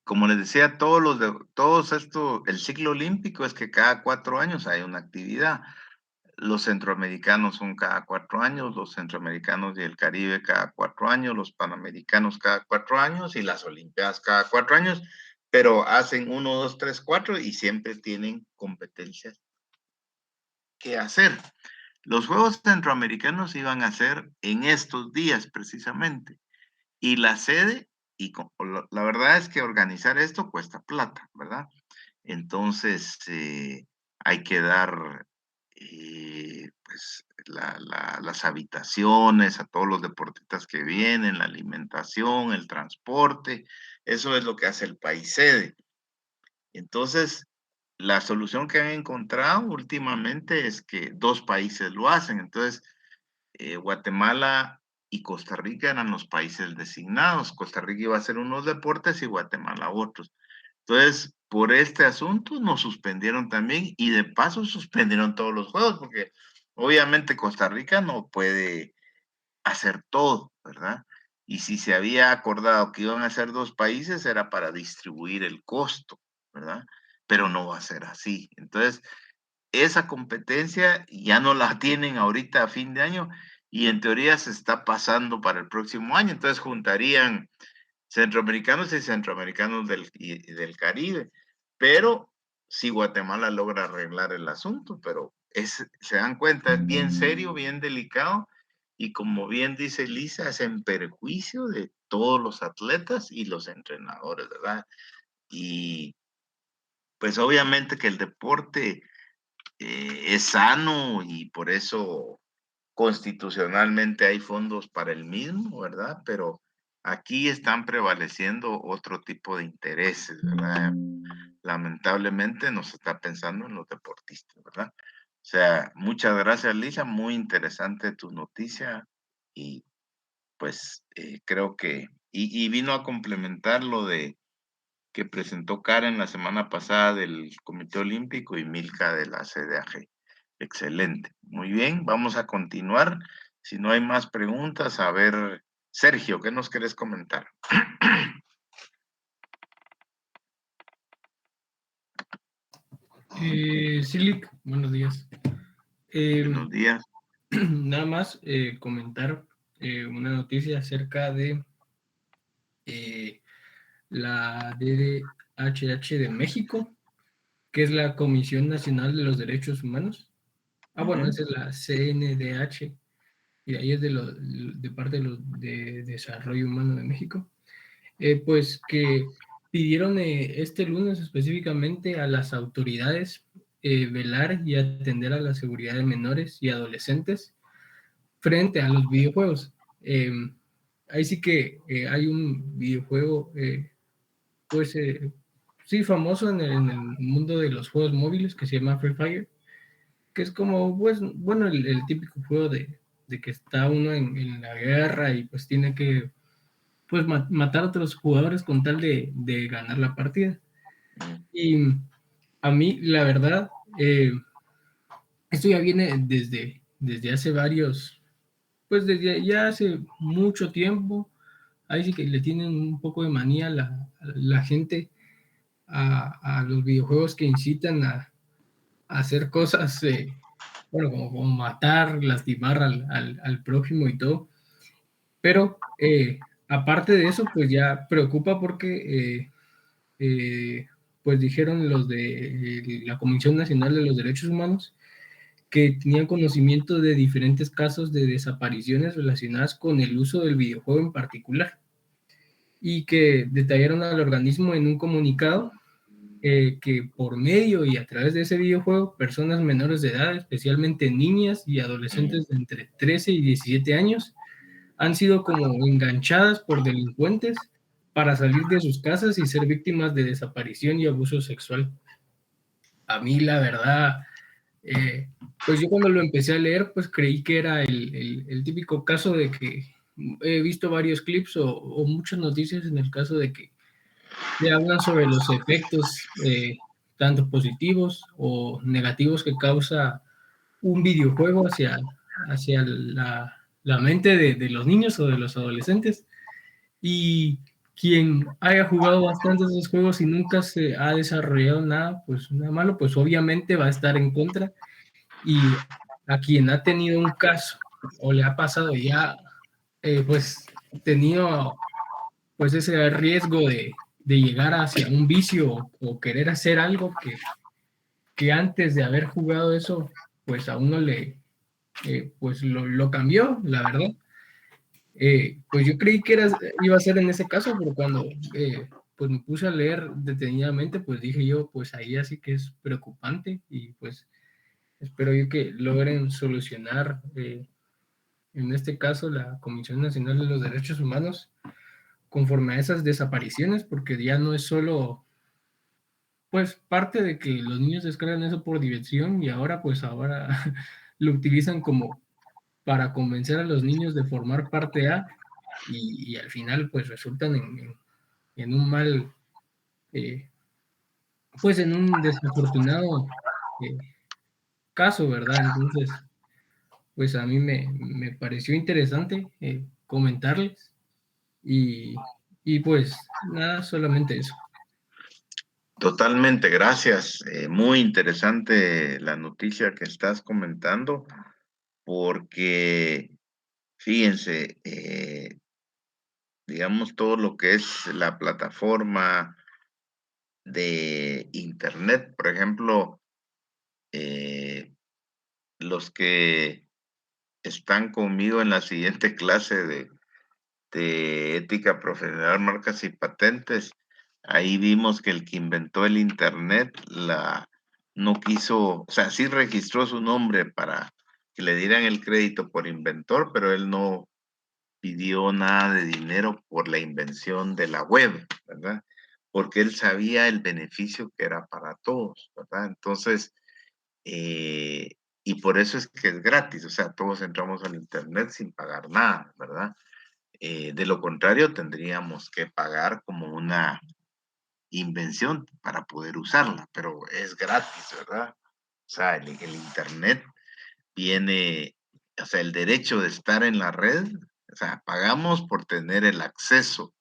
Como les decía, todos esto, el ciclo olímpico es que cada 4 años hay una actividad. Los centroamericanos son cada 4 años, los centroamericanos y el Caribe cada 4 años, los panamericanos cada 4 años y las olimpiadas cada 4 años, pero hacen 1, 2, 3, 4 y siempre tienen competencias que hacer. Los Juegos Centroamericanos iban a ser en estos días precisamente y la sede, la verdad es que organizar esto cuesta plata, ¿verdad? Entonces hay que dar pues las habitaciones a todos los deportistas que vienen, la alimentación, el transporte, eso es lo que hace el país sede. Entonces, la solución que han encontrado últimamente es que 2 países lo hacen. Entonces, Guatemala y Costa Rica eran los países designados. Costa Rica iba a hacer unos deportes y Guatemala otros. Entonces, por este asunto nos suspendieron también y de paso suspendieron todos los juegos porque obviamente Costa Rica no puede hacer todo, ¿verdad? Y si se había acordado que iban a ser 2 países era para distribuir el costo, ¿verdad? Pero no va a ser así. Entonces, esa competencia ya no la tienen ahorita a fin de año y en teoría se está pasando para el próximo año. Entonces juntarían centroamericanos y centroamericanos del Caribe. Pero si Guatemala logra arreglar el asunto, pero se dan cuenta, es bien serio, bien delicado y como bien dice Lisa, es en perjuicio de todos los atletas y los entrenadores, ¿verdad? Y pues obviamente que el deporte es sano y por eso constitucionalmente hay fondos para el mismo, ¿verdad? Pero aquí están prevaleciendo otro tipo de intereses, ¿verdad? Lamentablemente nos está pensando en los deportistas, ¿verdad? O sea, muchas gracias, Lisa, muy interesante tu noticia y pues creo que, y vino a complementar lo de que presentó Karen la semana pasada del Comité Olímpico y Milka de la CDAG. Excelente. Muy bien, vamos a continuar. Si no hay más preguntas, a ver, Sergio, ¿qué nos querés comentar? Silic, buenos días. Buenos días. Nada más comentar una noticia acerca de la DDHH de México, que es la Comisión Nacional de los Derechos Humanos. Bueno, esa es la CNDH, y ahí es de parte de Desarrollo Humano de México. Pues que pidieron este lunes específicamente a las autoridades velar y atender a la seguridad de menores y adolescentes frente a los videojuegos. Ahí sí que hay un videojuego, pues sí, famoso en el mundo de los juegos móviles que se llama Free Fire, que es como, pues, bueno, el típico juego de que está uno en la guerra y pues tiene que pues matar a otros jugadores con tal de ganar la partida. Y a mí, la verdad, esto ya viene desde hace varios, pues desde ya hace mucho tiempo. Ahí sí que le tienen un poco de manía la gente a los videojuegos que incitan a hacer cosas, bueno, como matar, lastimar al prójimo y todo. Pero aparte de eso, pues ya preocupa porque pues dijeron los de la Comisión Nacional de los Derechos Humanos que tenían conocimiento de diferentes casos de desapariciones relacionadas con el uso del videojuego en particular y que detallaron al organismo en un comunicado que por medio y a través de ese videojuego, personas menores de edad, especialmente niñas y adolescentes de entre 13 y 17 años, han sido como enganchadas por delincuentes para salir de sus casas y ser víctimas de desaparición y abuso sexual. A mí, la verdad, pues yo cuando lo empecé a leer, pues creí que era el típico caso de que he visto varios clips o muchas noticias en el caso de que le hablan sobre los efectos tanto positivos o negativos que causa un videojuego hacia la mente de los niños o de los adolescentes. Y quien haya jugado bastante esos juegos y nunca se ha desarrollado nada, pues nada malo, pues obviamente va a estar en contra. Y a quien ha tenido un caso o le ha pasado ya, pues tenido pues ese riesgo de llegar hacia un vicio o querer hacer algo que antes de haber jugado eso, pues a uno pues lo cambió, la verdad. Pues yo creí que iba a ser en ese caso, pero cuando pues me puse a leer detenidamente, pues dije yo, pues ahí así que es preocupante y pues espero yo que logren solucionar, en este caso, la Comisión Nacional de los Derechos Humanos conforme a esas desapariciones, porque ya no es solo pues parte de que los niños descargan eso por diversión y ahora pues ahora lo utilizan como para convencer a los niños de formar parte A y al final pues resultan en un mal, pues en un desafortunado eh, caso, ¿verdad? Entonces, pues a mí me pareció interesante comentarles y pues nada, solamente eso. Totalmente, gracias. Muy interesante la noticia que estás comentando, porque fíjense, digamos, todo lo que es la plataforma de Internet, por ejemplo, eh, los que están conmigo en la siguiente clase de ética profesional, marcas y patentes, ahí vimos que el que inventó el Internet no quiso, o sea, sí registró su nombre para que le dieran el crédito por inventor, pero él no pidió nada de dinero por la invención de la web, ¿verdad? Porque él sabía el beneficio que era para todos, ¿verdad? Entonces, eh, y por eso es que es gratis, o sea, todos entramos al Internet sin pagar nada, ¿verdad? De lo contrario, tendríamos que pagar como una invención para poder usarla, pero es gratis, ¿verdad? O sea, el Internet viene, o sea, el derecho de estar en la red, o sea, pagamos por tener el acceso,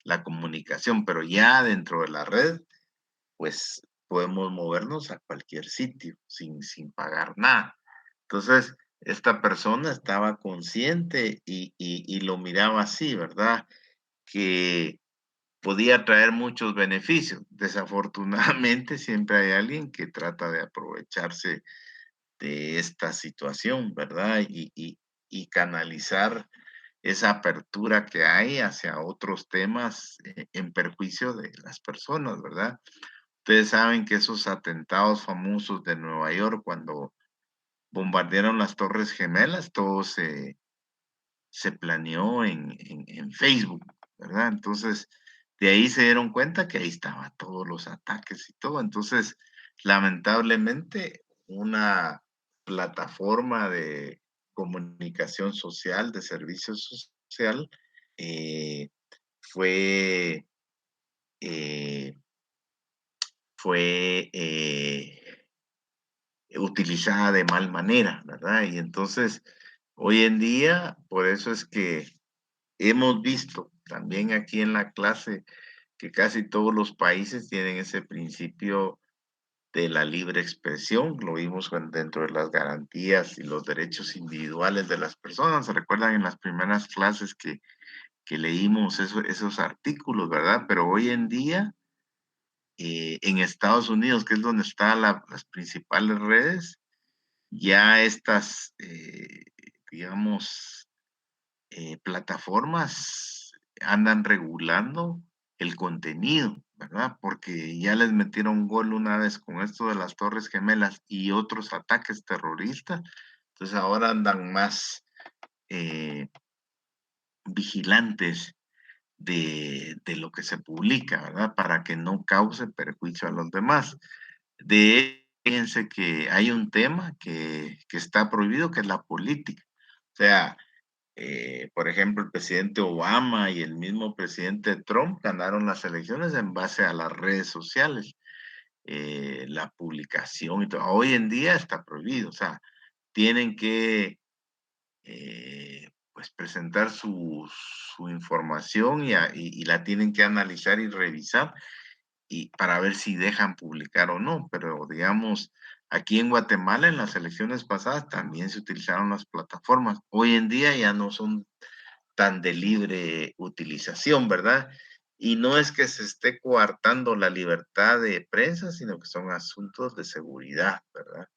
la comunicación, pero ya dentro de la red, pues podemos movernos a cualquier sitio sin pagar nada. Entonces, esta persona estaba consciente y lo miraba así, ¿verdad? Que podía traer muchos beneficios. Desafortunadamente, siempre hay alguien que trata de aprovecharse de esta situación, ¿verdad? Y canalizar esa apertura que hay hacia otros temas en perjuicio de las personas, ¿verdad? Ustedes saben que esos atentados famosos de Nueva York, cuando bombardearon las Torres Gemelas, todo se planeó en Facebook, ¿verdad? Entonces, de ahí se dieron cuenta que ahí estaban todos los ataques y todo. Entonces, lamentablemente, una plataforma de comunicación social, de servicio social, eh, fue, eh, fue utilizada de mal manera, ¿verdad? Y entonces, hoy en día, por eso es que hemos visto también aquí en la clase que casi todos los países tienen ese principio de la libre expresión, lo vimos dentro de las garantías y los derechos individuales de las personas. ¿Se recuerdan en las primeras clases que leímos esos artículos, verdad? Pero hoy en día, en Estados Unidos, que es donde están las principales redes, ya estas, digamos, plataformas andan regulando el contenido, ¿verdad? Porque ya les metieron gol una vez con esto de las Torres Gemelas y otros ataques terroristas. Entonces ahora andan más eh, vigilantes de lo que se publica, ¿verdad? Para que no cause perjuicio a los demás. Fíjense que hay un tema que está prohibido, que es la política. O sea, por ejemplo, el presidente Obama y el mismo presidente Trump ganaron las elecciones en base a las redes sociales, la publicación y todo. Hoy en día está prohibido, o sea, tienen que pues presentar su información y la tienen que analizar y revisar y para ver si dejan publicar o no. Pero digamos, aquí en Guatemala en las elecciones pasadas también se utilizaron las plataformas. Hoy en día ya no son tan de libre utilización, ¿verdad? Y no es que se esté coartando la libertad de prensa, sino que son asuntos de seguridad, ¿verdad?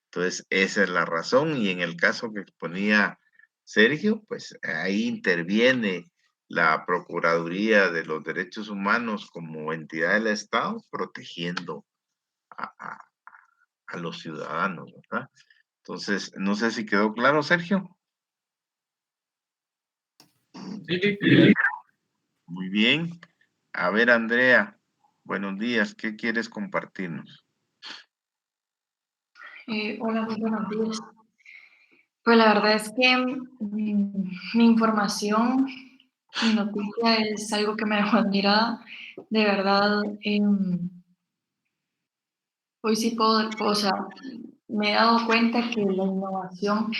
Entonces, esa es la razón. Y en el caso que exponía Sergio, pues ahí interviene la Procuraduría de los Derechos Humanos como entidad del Estado, protegiendo a, a- a los ciudadanos, ¿verdad? Entonces, no sé si quedó claro, Sergio. Sí, sí, claro. Muy bien. A ver, Andrea, buenos días. ¿Qué quieres compartirnos? Hola, muy buenos días. Pues la verdad es que mi información, mi noticia es algo que me dejó admirada. De verdad, hoy sí puedo, o sea, me he dado cuenta que la innovación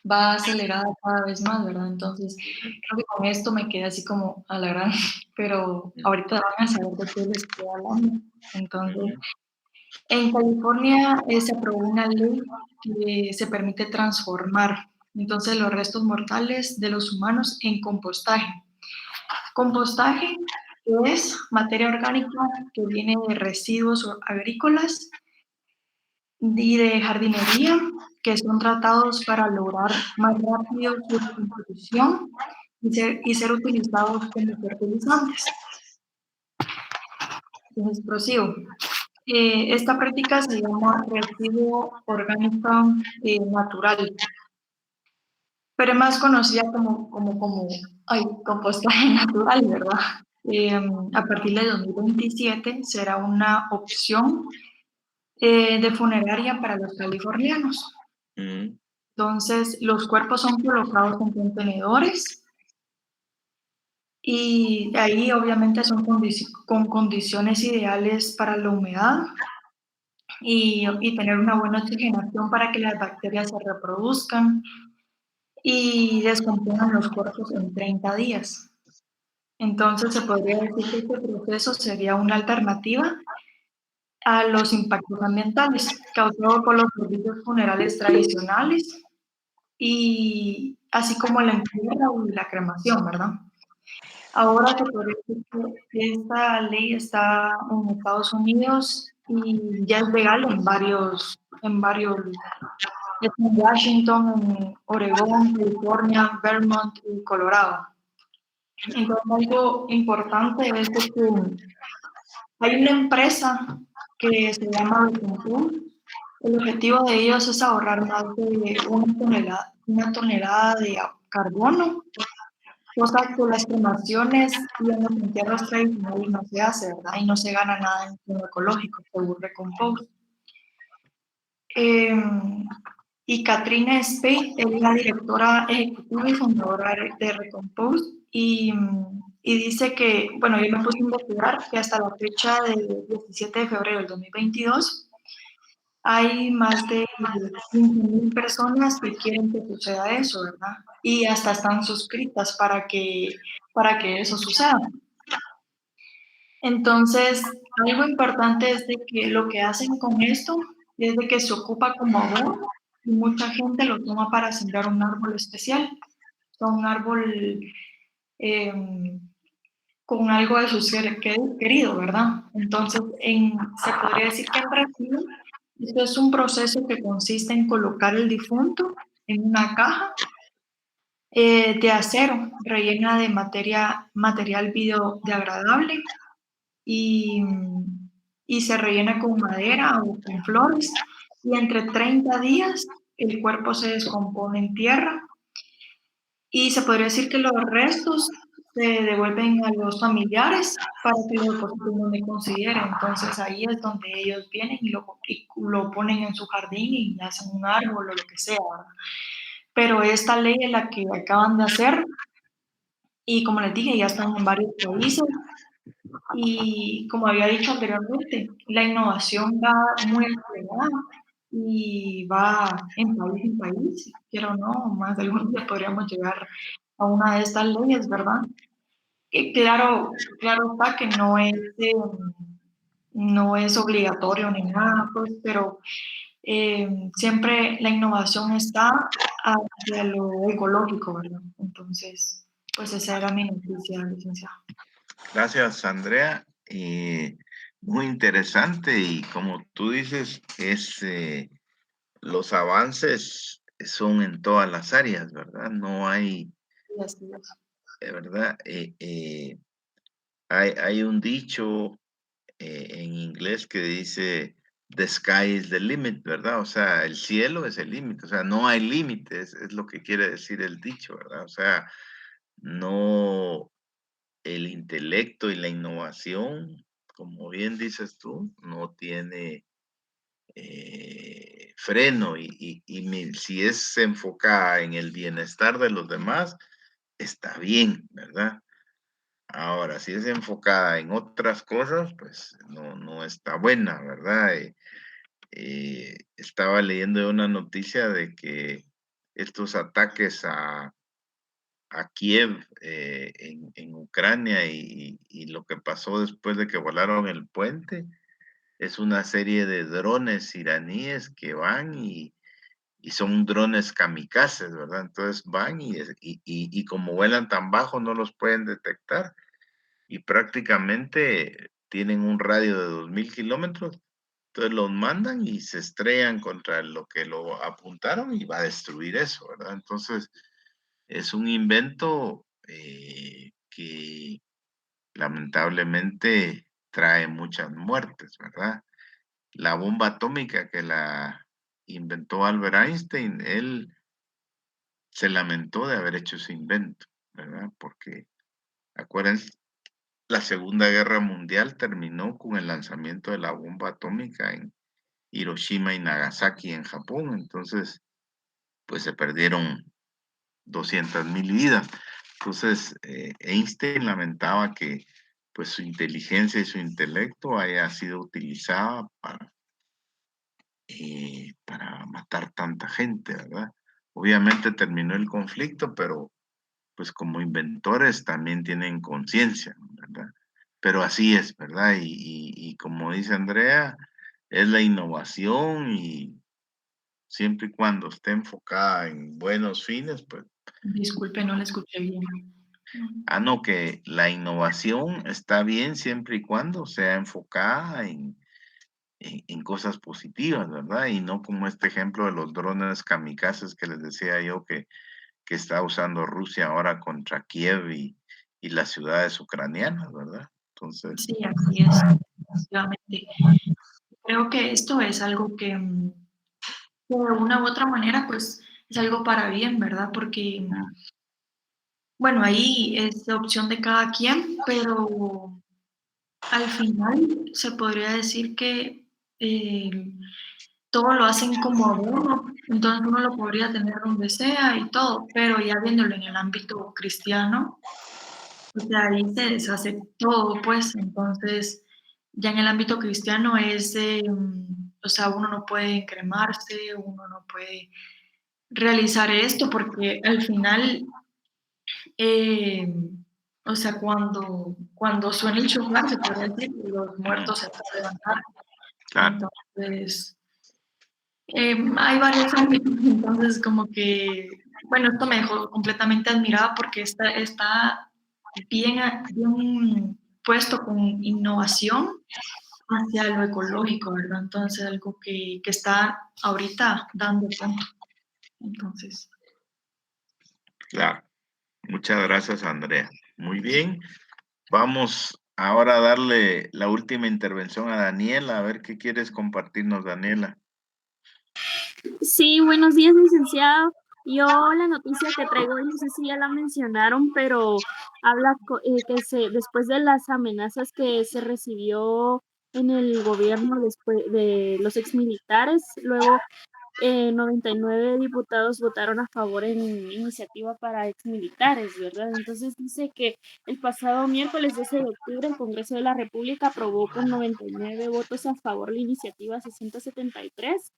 va acelerada cada vez más, ¿verdad? Entonces, creo que con esto me quedé así como a la gran, pero ahorita van a saber de qué les estoy hablando. Entonces, en California se aprobó una ley que se permite transformar entonces los restos mortales de los humanos en compostaje. Compostaje es materia orgánica que viene de residuos agrícolas y de jardinería que son tratados para lograr más rápido su descomposición y ser utilizados como fertilizantes. Entonces, prosigo. Esta práctica se llama residuo orgánico natural, pero es más conocida como compostaje natural, ¿verdad? A partir de 2027 será una opción de funeraria para los californianos. Entonces, los cuerpos son colocados en contenedores y ahí obviamente son con condiciones ideales para la humedad y tener una buena oxigenación para que las bacterias se reproduzcan y descompongan los cuerpos en 30 días. Entonces, se podría decir que este proceso sería una alternativa a los impactos ambientales causados por los servicios funerales tradicionales y así como la entierro y la cremación, ¿verdad? Ahora te podría decir que esta ley está en Estados Unidos y ya es legal en Washington, en Oregón, California, Vermont y Colorado. Entonces, algo importante es de que hay una empresa que se llama Recompose. El objetivo de ellos es ahorrar más de una tonelada de carbono, cosa que las cremaciones y en los entierros tradicionales no se hace, ¿verdad? Y no se gana nada en lo ecológico, según Recompose. Y Katrina Spade es la directora ejecutiva y fundadora de Recompose y dice que, bueno, yo me puse a investigar que hasta la fecha del 17 de febrero del 2022 hay más de 15,000 personas que quieren que suceda eso, ¿verdad? Y hasta están suscritas para que eso suceda. Entonces, algo importante es de que lo que hacen con esto es de que se ocupa como abono y mucha gente lo toma para sembrar un árbol especial, o sea, un árbol con algo de su ser querido, ¿verdad? Entonces, se podría decir que en Brasil, esto es un proceso que consiste en colocar el difunto en una caja de acero rellena de material biodegradable y se rellena con madera o con flores y entre 30 días el cuerpo se descompone en tierra y se podría decir que los restos se devuelven a los familiares para que lo depositen donde consideren. Entonces ahí es donde ellos vienen y lo ponen en su jardín y hacen un árbol o lo que sea, ¿verdad? Pero esta ley es la que acaban de hacer y como les dije, ya están en varios países. Y como había dicho anteriormente, la innovación va muy acelerada y va en país, quiero o no, más de algún día podríamos llegar a una de estas leyes, ¿verdad? Que claro está que no es obligatorio ni nada, pues, pero siempre la innovación está hacia lo ecológico, ¿verdad? Entonces, pues esa era mi noticia, licenciado. Gracias, Andrea. Muy interesante y como tú dices, los avances son en todas las áreas, ¿verdad? No hay, ¿verdad? Hay un dicho en inglés que dice, the sky is the limit, ¿verdad? O sea, el cielo es el límite, o sea, no hay límites, es lo que quiere decir el dicho, ¿verdad? O sea, no, el intelecto y la innovación, como bien dices tú, no tiene freno si es enfocada en el bienestar de los demás, está bien, ¿verdad? Ahora, si es enfocada en otras cosas, pues no está buena, ¿verdad? Estaba leyendo una noticia de que estos ataques a Kiev en Ucrania y lo que pasó después de que volaron el puente es una serie de drones iraníes que van y son drones kamikazes, ¿verdad? Entonces van y como vuelan tan bajo no los pueden detectar y prácticamente tienen un radio de 2000 kilómetros. Entonces los mandan y se estrellan contra lo que lo apuntaron y va a destruir eso, ¿verdad? Entonces es un invento que lamentablemente trae muchas muertes, ¿verdad? La bomba atómica que la inventó Albert Einstein, él se lamentó de haber hecho ese invento, ¿verdad? Porque, acuérdense, la Segunda Guerra Mundial terminó con el lanzamiento de la bomba atómica en Hiroshima y Nagasaki en Japón, entonces, pues se perdieron 200,000 vidas. Entonces, Einstein lamentaba que pues su inteligencia y su intelecto haya sido utilizada para matar tanta gente, ¿verdad? Obviamente terminó el conflicto, pero pues como inventores también tienen conciencia, ¿verdad? Pero así es, ¿verdad? Y como dice Andrea, es la innovación y siempre y cuando esté enfocada en buenos fines, pues, Disculpe, no la escuché bien. no, que la innovación está bien siempre y cuando sea enfocada en cosas positivas, ¿verdad? Y no como este ejemplo de los drones kamikazes que les decía yo que está usando Rusia ahora contra Kiev y las ciudades ucranianas, ¿verdad? Entonces, Sí, así es, efectivamente. Creo que esto es algo que de una u otra manera, pues es algo para bien, ¿verdad? Porque, bueno, ahí es de opción de cada quien, pero al final se podría decir que eh, todo lo hacen como abono, entonces uno lo podría tener donde sea y todo, pero ya viéndolo en el ámbito cristiano, o sea, ahí se deshace todo, pues, entonces ya en el ámbito cristiano es, o sea, uno no puede cremarse, uno no puede realizar esto porque al final, eh, o sea, cuando suena el shofar, se puede decir, los muertos se van a levantar. claro, Entonces, hay varios ámbitos, entonces como que, bueno, esto me dejó completamente admirada porque está bien, bien puesto con innovación hacia lo ecológico, ¿verdad? Entonces, algo que está ahorita dando punto. Entonces, claro. Muchas gracias, Andrea. Muy bien. Vamos ahora a darle la última intervención a Daniela, a ver qué quieres compartirnos, Daniela. Sí, buenos días, licenciado. Yo la noticia que traigo hoy, no sé si ya la mencionaron, pero habla después de las amenazas que se recibió en el gobierno después de los exmilitares, luego 99 diputados votaron a favor en iniciativa para exmilitares, ¿verdad? Entonces dice que el pasado miércoles 12 de octubre el Congreso de la República aprobó con 99 votos a favor la iniciativa 673,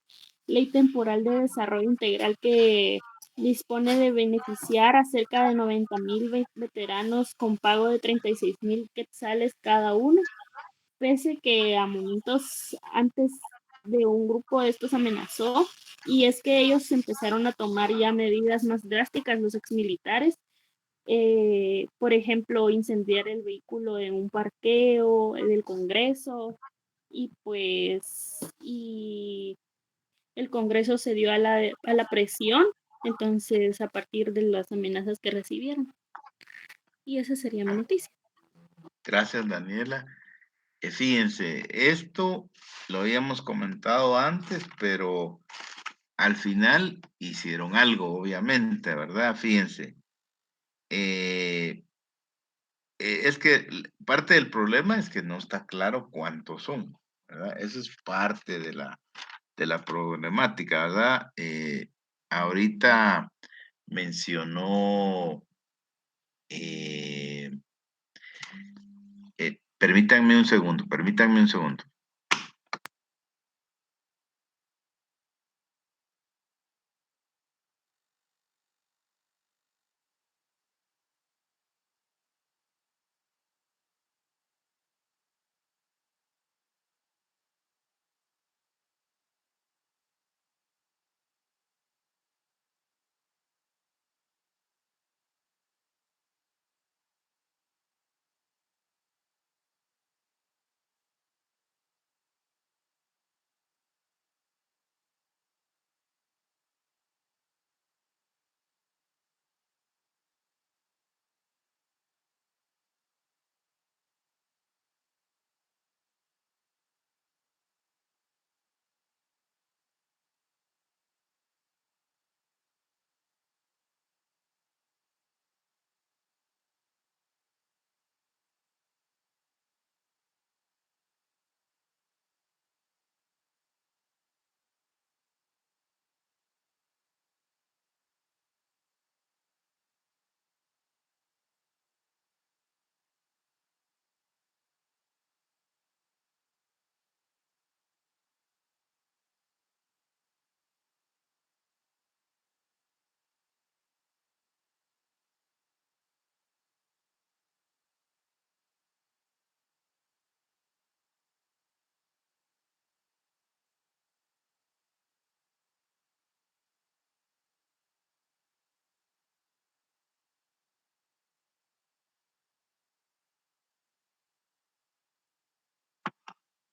Ley Temporal de Desarrollo Integral, que dispone de beneficiar a cerca de 90,000 veteranos con pago de 36,000 quetzales cada uno, pese que a momentos antes de un grupo de estos amenazó, y es que ellos empezaron a tomar ya medidas más drásticas, los exmilitares, por ejemplo, incendiar el vehículo en un parqueo del Congreso, y pues, y el Congreso cedió a la presión, entonces a partir de las amenazas que recibieron. Y esa sería mi noticia. Gracias, Daniela. Fíjense, esto lo habíamos comentado antes, pero al final hicieron algo, obviamente, ¿verdad? Fíjense. Es que parte del problema es que no está claro cuántos son, ¿verdad? Eso es parte la problemática, ¿verdad? Ahorita mencionó, permítanme un segundo, permítanme un segundo.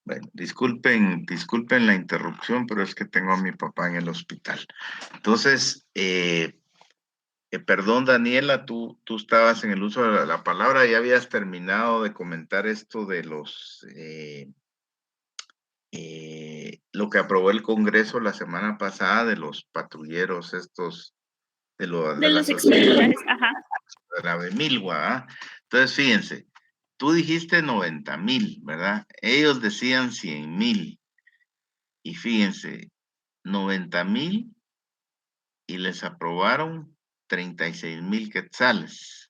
Bueno, disculpen la interrupción, pero es que tengo a mi papá en el hospital. Entonces, perdón, Daniela, tú estabas en el uso de la palabra, ya habías terminado de comentar esto de lo que aprobó el Congreso la semana pasada de los patrulleros estos, de De las los exmilitares, ajá. de la Bemilgua, ¿ah? Entonces, fíjense, tú dijiste 90,000, ¿verdad? Ellos decían 100,000. Y fíjense, 90,000 y les aprobaron 36,000 quetzales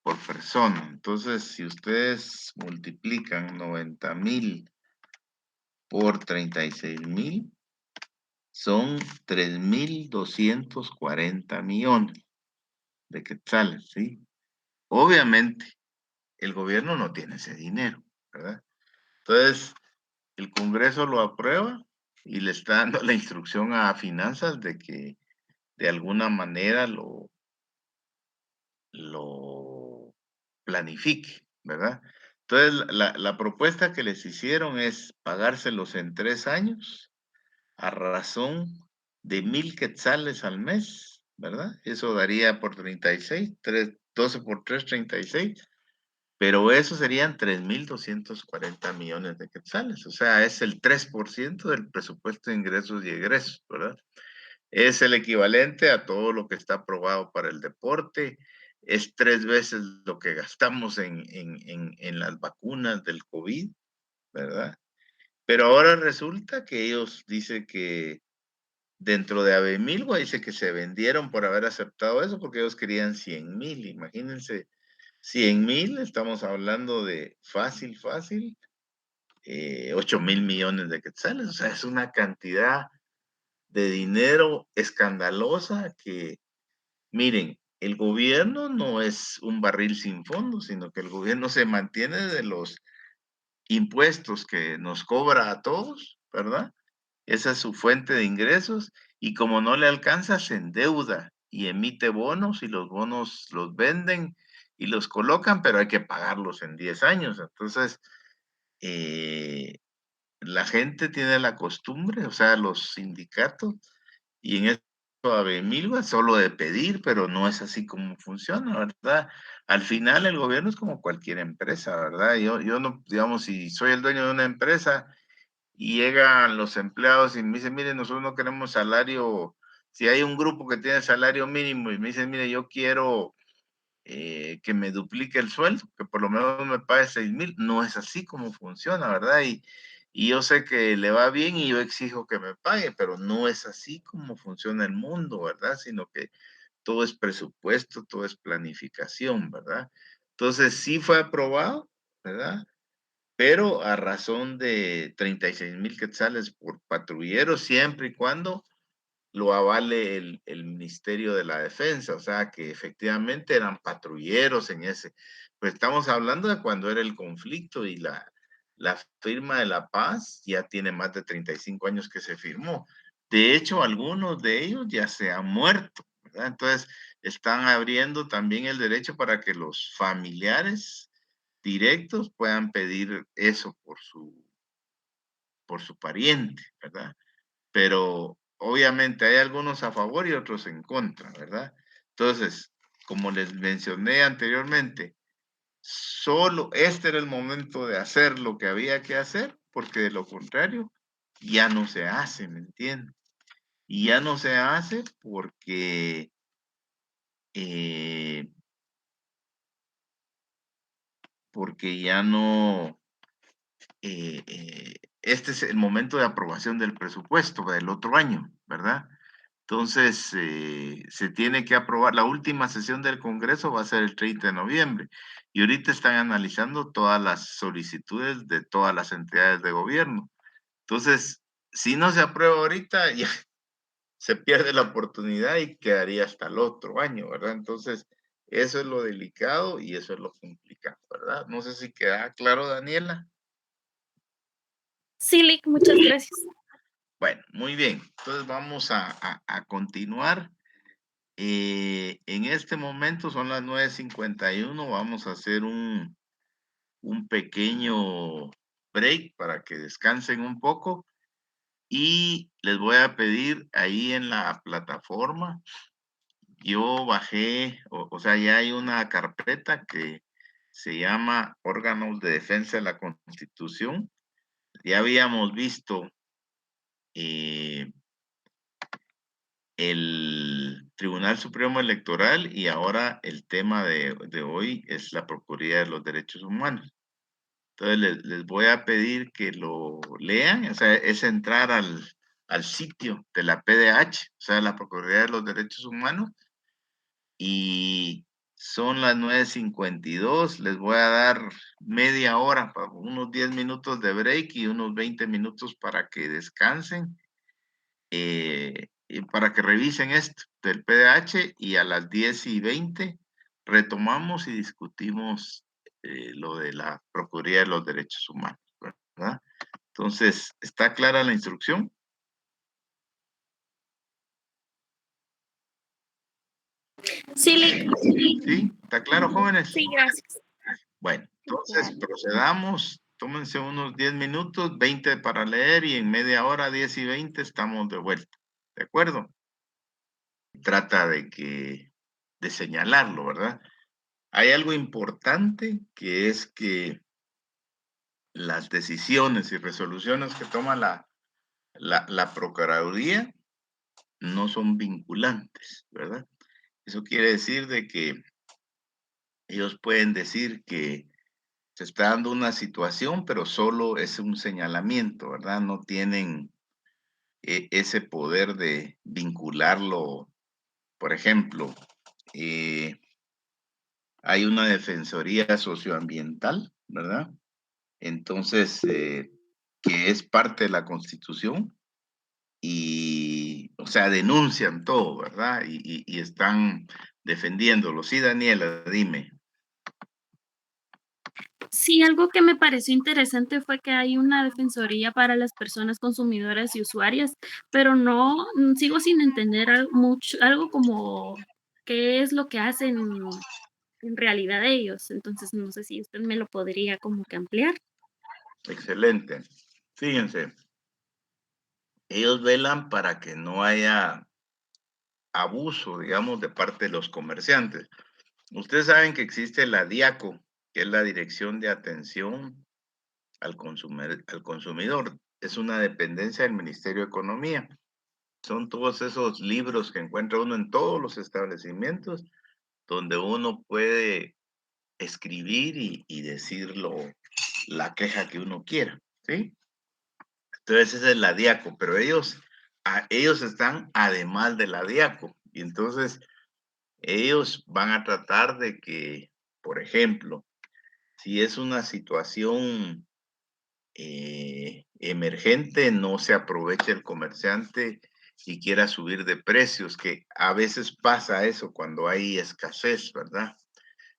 por persona. Entonces, si ustedes multiplican 90,000 por 36,000, son 3,240 millones de quetzales, ¿sí? Obviamente, el gobierno no tiene ese dinero, ¿verdad? Entonces, el Congreso lo aprueba y le está dando la instrucción a Finanzas de que de alguna manera lo planifique, ¿verdad? Entonces, la propuesta que les hicieron es pagárselos en 3 años a razón de 1,000 quetzales al mes, ¿verdad? Eso daría por 36, 12 por 3, 36, pero eso serían 3,240 millones de quetzales, o sea, es el 3% del presupuesto de ingresos y egresos, ¿verdad? Es el equivalente a todo lo que está aprobado para el deporte, es 3 veces lo que gastamos en las vacunas del COVID, ¿verdad? Pero ahora resulta que ellos dicen que dentro de Abemilgua dice que se vendieron por haber aceptado eso porque ellos querían 100,000, imagínense, 100,000, estamos hablando de fácil, 8,000 millones de quetzales, o sea, es una cantidad de dinero escandalosa que, miren, el gobierno no es un barril sin fondo, sino que el gobierno se mantiene de los impuestos que nos cobra a todos, ¿verdad? Esa es su fuente de ingresos y como no le alcanza, se endeuda y emite bonos y los bonos los venden y los colocan, pero hay que pagarlos en 10 años. Entonces, eh, la gente tiene la costumbre, o sea, los sindicatos, y en esto Abemilgo es solo de pedir, pero no es así como funciona, ¿verdad? Al final el gobierno es como cualquier empresa, ¿verdad? Yo no, digamos, si soy el dueño de una empresa y llegan los empleados y me dicen, mire, nosotros no queremos salario, si hay un grupo que tiene salario mínimo y me dicen, mire, yo quiero que me duplique el sueldo, que por lo menos me pague 6,000, no es así como funciona, ¿verdad? y yo sé que le va bien y yo exijo que me pague, pero no es así como funciona el mundo, ¿verdad? Sino que todo es presupuesto, todo es planificación, ¿verdad? Entonces sí fue aprobado, ¿verdad? Pero a razón de 36,000 quetzales por patrullero, siempre y cuando lo avale el Ministerio de la Defensa, o sea, que efectivamente eran patrulleros en ese. Pues estamos hablando de cuando era el conflicto y la firma de la paz ya tiene más de 35 años que se firmó. De hecho, algunos de ellos ya se han muerto, ¿verdad? Entonces, están abriendo también el derecho para que los familiares directos puedan pedir eso por su pariente, ¿verdad? Pero obviamente hay algunos a favor y otros en contra, ¿verdad? Entonces, como les mencioné anteriormente, solo este era el momento de hacer lo que había que hacer, porque de lo contrario ya no se hace, ¿me entienden? Y ya no se hace eh, porque ya no, este es el momento de aprobación del presupuesto del otro año, ¿verdad? Entonces, se tiene que aprobar. La última sesión del Congreso va a ser el 30 de noviembre. Y ahorita están analizando todas las solicitudes de todas las entidades de gobierno. Entonces, si no se aprueba ahorita, ya se pierde la oportunidad y quedaría hasta el otro año, ¿verdad? Entonces, eso es lo delicado y eso es lo complicado, ¿verdad? No sé si queda claro, Daniela. Sí, Lick, muchas gracias. Bueno, muy bien. Entonces vamos a continuar. En este momento son las 9:51. Vamos a hacer un pequeño break para que descansen un poco y les voy a pedir ahí en la plataforma. Yo bajé, o sea, ya hay una carpeta que se llama Órganos de Defensa de la Constitución. Ya habíamos visto eh, el Tribunal Supremo Electoral y ahora el tema de hoy es la Procuraduría de los Derechos Humanos. Entonces les voy a pedir que lo lean, o sea, es entrar al sitio de la PDH, o sea, la Procuraduría de los Derechos Humanos, y son las 9:52. Les voy a dar media hora, unos 10 minutos de break y unos 20 minutos para que descansen y para que revisen esto del PDH y a las 10:20 retomamos y discutimos lo de la Procuraduría de los Derechos Humanos, ¿verdad? Entonces, ¿está clara la instrucción? Sí, Lick. ¿Sí? ¿Está claro, jóvenes? Sí, gracias. Bueno, entonces Claro. procedamos. Tómense unos 10 minutos, 20 para leer y en media hora, 10:20, estamos de vuelta. ¿De acuerdo? Trata de señalarlo, ¿verdad? Hay algo importante que es que las decisiones y resoluciones que toma la Procuraduría no son vinculantes, ¿verdad? Eso quiere decir de que ellos pueden decir que se está dando una situación, pero solo es un señalamiento, ¿verdad? No tienen ese poder de vincularlo. Por ejemplo, eh, hay una defensoría socioambiental, ¿verdad? Entonces, que es parte de la Constitución y, o sea, denuncian todo, ¿verdad? Y están defendiéndolo. Sí, Daniela, dime. Sí, algo que me pareció interesante fue que hay una defensoría para las personas consumidoras y usuarias, pero no, sigo sin entender mucho, algo como qué es lo que hacen en realidad ellos. Entonces, no sé si usted me lo podría como que ampliar. Excelente. Fíjense, ellos velan para que no haya abuso, digamos, de parte de los comerciantes. Ustedes saben que existe la DIACO, que es la Dirección de Atención al Consumidor. Es una dependencia del Ministerio de Economía. Son todos esos libros que encuentra uno en todos los establecimientos donde uno puede escribir y decir la queja que uno quiera, ¿sí? Entonces esa es la DIACO, pero ellos están además de la DIACO. Y entonces ellos van a tratar de que, por ejemplo, si es una situación emergente, no se aproveche el comerciante y quiera subir de precios, que a veces pasa eso cuando hay escasez, ¿verdad?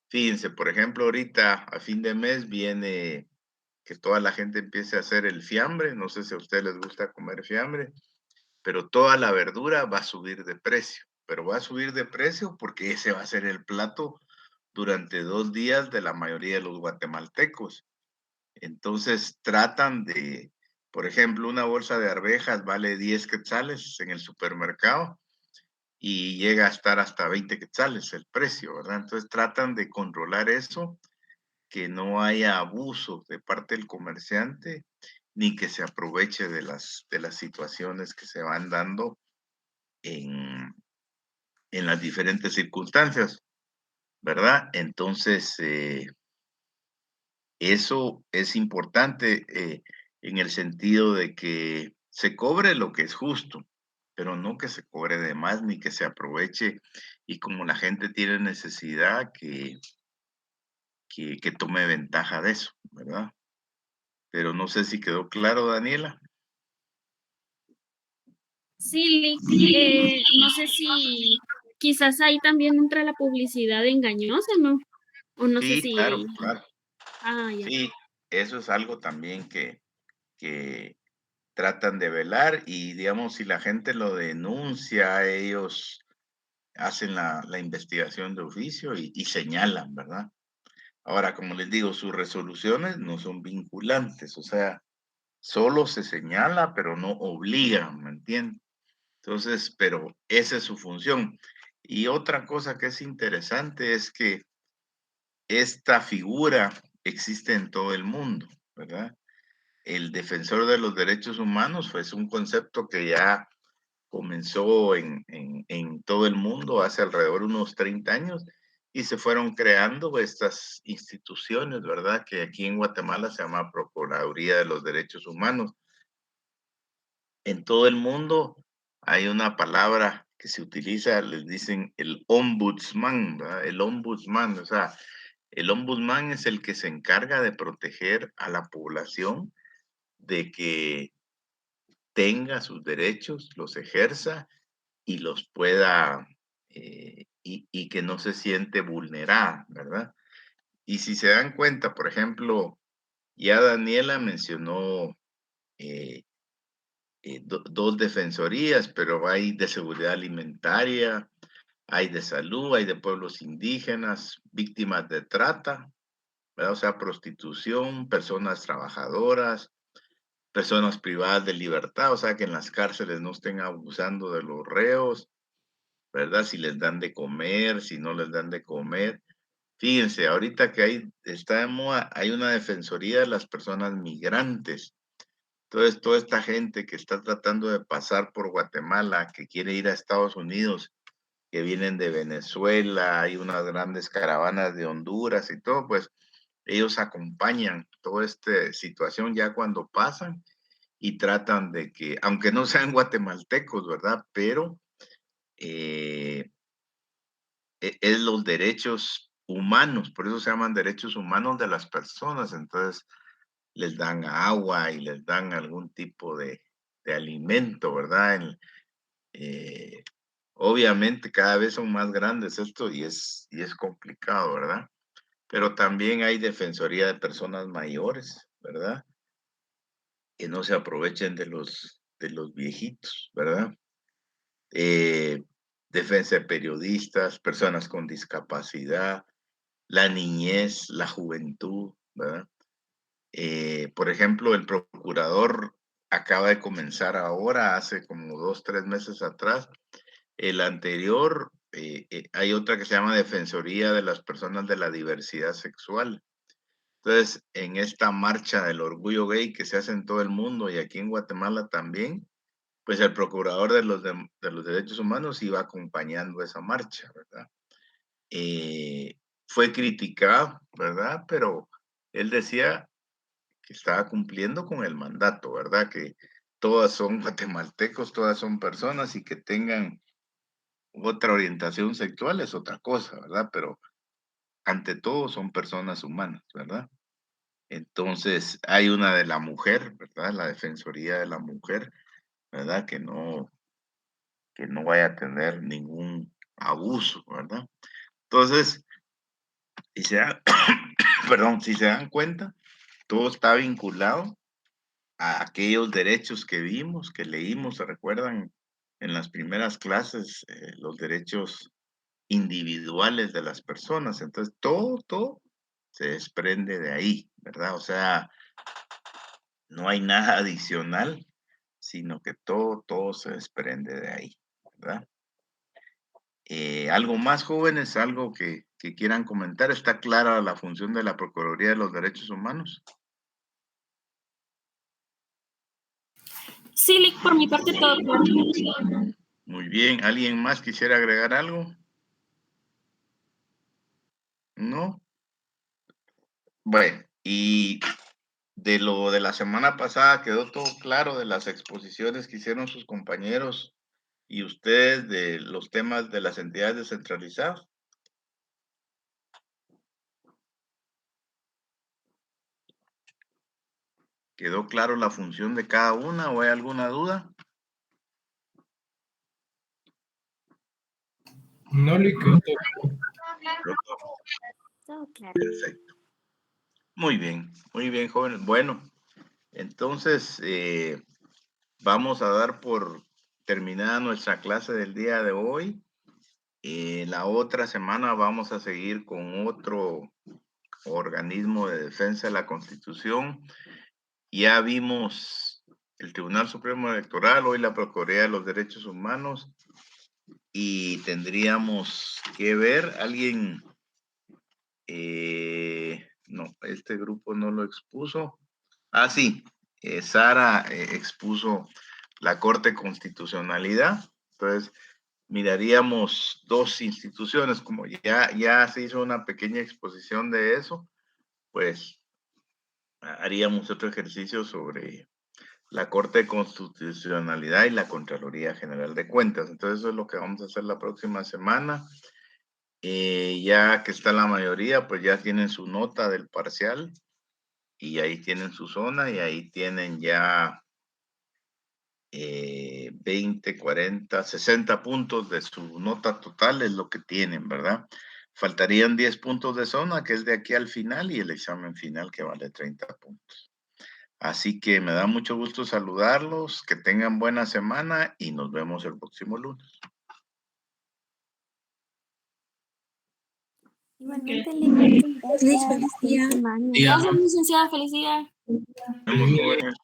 Fíjense, por ejemplo, ahorita a fin de mes viene que toda la gente empiece a hacer el fiambre. No sé si a ustedes les gusta comer fiambre, pero toda la verdura va a subir de precio. Pero va a subir de precio porque ese va a ser el plato durante 2 días de la mayoría de los guatemaltecos. Entonces tratan de, por ejemplo, una bolsa de arvejas vale 10 quetzales en el supermercado y llega a estar hasta 20 quetzales el precio, ¿verdad? Entonces tratan de controlar eso, que no haya abuso de parte del comerciante ni que se aproveche de las situaciones que se van dando en, en las diferentes circunstancias, ¿verdad? Entonces, eso es importante en el sentido de que se cobre lo que es justo, pero no que se cobre de más ni que se aproveche y como la gente tiene necesidad que tome ventaja de eso, ¿verdad? Pero no sé si quedó claro, Daniela. Sí, Lick, no sé si quizás ahí también entra la publicidad engañosa, ¿no? O no sé Sí, claro, si... claro. Ah, ya. Sí, eso es algo también que tratan de velar y digamos, si la gente lo denuncia, ellos hacen la investigación de oficio y señalan, ¿verdad? Ahora, como les digo, sus resoluciones no son vinculantes, o sea, solo se señala, pero no obligan, ¿me entienden? Entonces, pero esa es su función. Y otra cosa que es interesante es que esta figura existe en todo el mundo, ¿verdad? El defensor de los derechos humanos pues, es un concepto que ya comenzó en todo el mundo hace alrededor de unos 30 años y se fueron creando estas instituciones, ¿verdad? Que aquí en Guatemala se llama Procuraduría de los Derechos Humanos. En todo el mundo hay una palabra que se utiliza, les dicen el ombudsman, ¿verdad? El ombudsman, o sea, el ombudsman es el que se encarga de proteger a la población de que tenga sus derechos, los ejerza y los pueda, y que no se siente vulnerada, ¿verdad? Y si se dan cuenta, por ejemplo, ya Daniela mencionó eh, dos defensorías, pero hay de seguridad alimentaria, hay de salud, hay de pueblos indígenas, víctimas de trata, ¿verdad? O sea, prostitución, personas trabajadoras, personas privadas de libertad, o sea, que en las cárceles no estén abusando de los reos, ¿verdad? Si les dan de comer, si no les dan de comer. Fíjense, ahorita que está de moda, hay una defensoría de las personas migrantes. Entonces, toda esta gente que está tratando de pasar por Guatemala, que quiere ir a Estados Unidos, que vienen de Venezuela, hay unas grandes caravanas de Honduras y todo, pues ellos acompañan toda esta situación ya cuando pasan y tratan de que, aunque no sean guatemaltecos, ¿verdad? Pero eh, es los derechos humanos, por eso se llaman derechos humanos de las personas. Entonces les dan agua y les dan algún tipo de alimento, ¿verdad? Eh, obviamente cada vez son más grandes esto y es complicado, ¿verdad? Pero también hay defensoría de personas mayores, ¿verdad? Que no se aprovechen de los viejitos, ¿verdad? Eh, defensa de periodistas, personas con discapacidad, la niñez, la juventud, ¿verdad? Por ejemplo, el procurador acaba de comenzar ahora, hace como 2, 3 meses atrás. El anterior, hay otra que se llama Defensoría de las Personas de la Diversidad Sexual. Entonces, en esta marcha del orgullo gay que se hace en todo el mundo y aquí en Guatemala también, pues el procurador de los derechos humanos iba acompañando esa marcha, ¿verdad? Fue criticado, ¿verdad? Pero él decía que estaba cumpliendo con el mandato, ¿verdad? Que todas son guatemaltecos, todas son personas y que tengan otra orientación sexual es otra cosa, ¿verdad? Pero ante todo son personas humanas, ¿verdad? Entonces, hay una de la mujer, ¿verdad? La Defensoría de la Mujer, ¿verdad? Que no vaya a tener ningún abuso, ¿verdad? Entonces, si se dan, perdón, si se dan cuenta, todo está vinculado a aquellos derechos que vimos, que leímos, ¿se recuerdan? En las primeras clases, los derechos individuales de las personas. Entonces, todo se desprende de ahí, ¿verdad? O sea, no hay nada adicional, sino que todo se desprende de ahí, ¿verdad? ¿Algo más, jóvenes? ¿Algo que quieran comentar? ¿Está clara la función de la Procuraduría de los Derechos Humanos? Sí, Lick, por mi parte todo claro. Muy bien. ¿Alguien más quisiera agregar algo? ¿No? Bueno, y de lo de la semana pasada quedó todo claro de las exposiciones que hicieron sus compañeros y ustedes de los temas de las entidades descentralizadas. ¿Quedó claro la función de cada una o hay alguna duda? No le quedó. Todo claro. Perfecto. Muy bien, jóvenes. Bueno, entonces vamos a dar por terminada nuestra clase del día de hoy. La otra semana vamos a seguir con otro organismo de defensa de la Constitución. Ya vimos el Tribunal Supremo Electoral, hoy la Procuraduría de los Derechos Humanos, y tendríamos que ver, alguien, no, este grupo no lo expuso. Ah, sí, Sara expuso la Corte de Constitucionalidad. Entonces, miraríamos dos instituciones, como ya se hizo una pequeña exposición de eso, pues haríamos otro ejercicio sobre la Corte de Constitucionalidad y la Contraloría General de Cuentas. Entonces, eso es lo que vamos a hacer la próxima semana. Ya que está la mayoría, pues ya tienen su nota del parcial y ahí tienen su zona y ahí tienen ya 20, 40, 60 puntos de su nota total es lo que tienen, ¿verdad? Faltarían 10 puntos de zona, que es de aquí al final, y el examen final que vale 30 puntos. Así que me da mucho gusto saludarlos, que tengan buena semana y nos vemos el próximo lunes. Igualmente, Lick, muchas gracias. Feliz día. Gracias, licenciada. Feliz día. Nos vemos, jóvenes.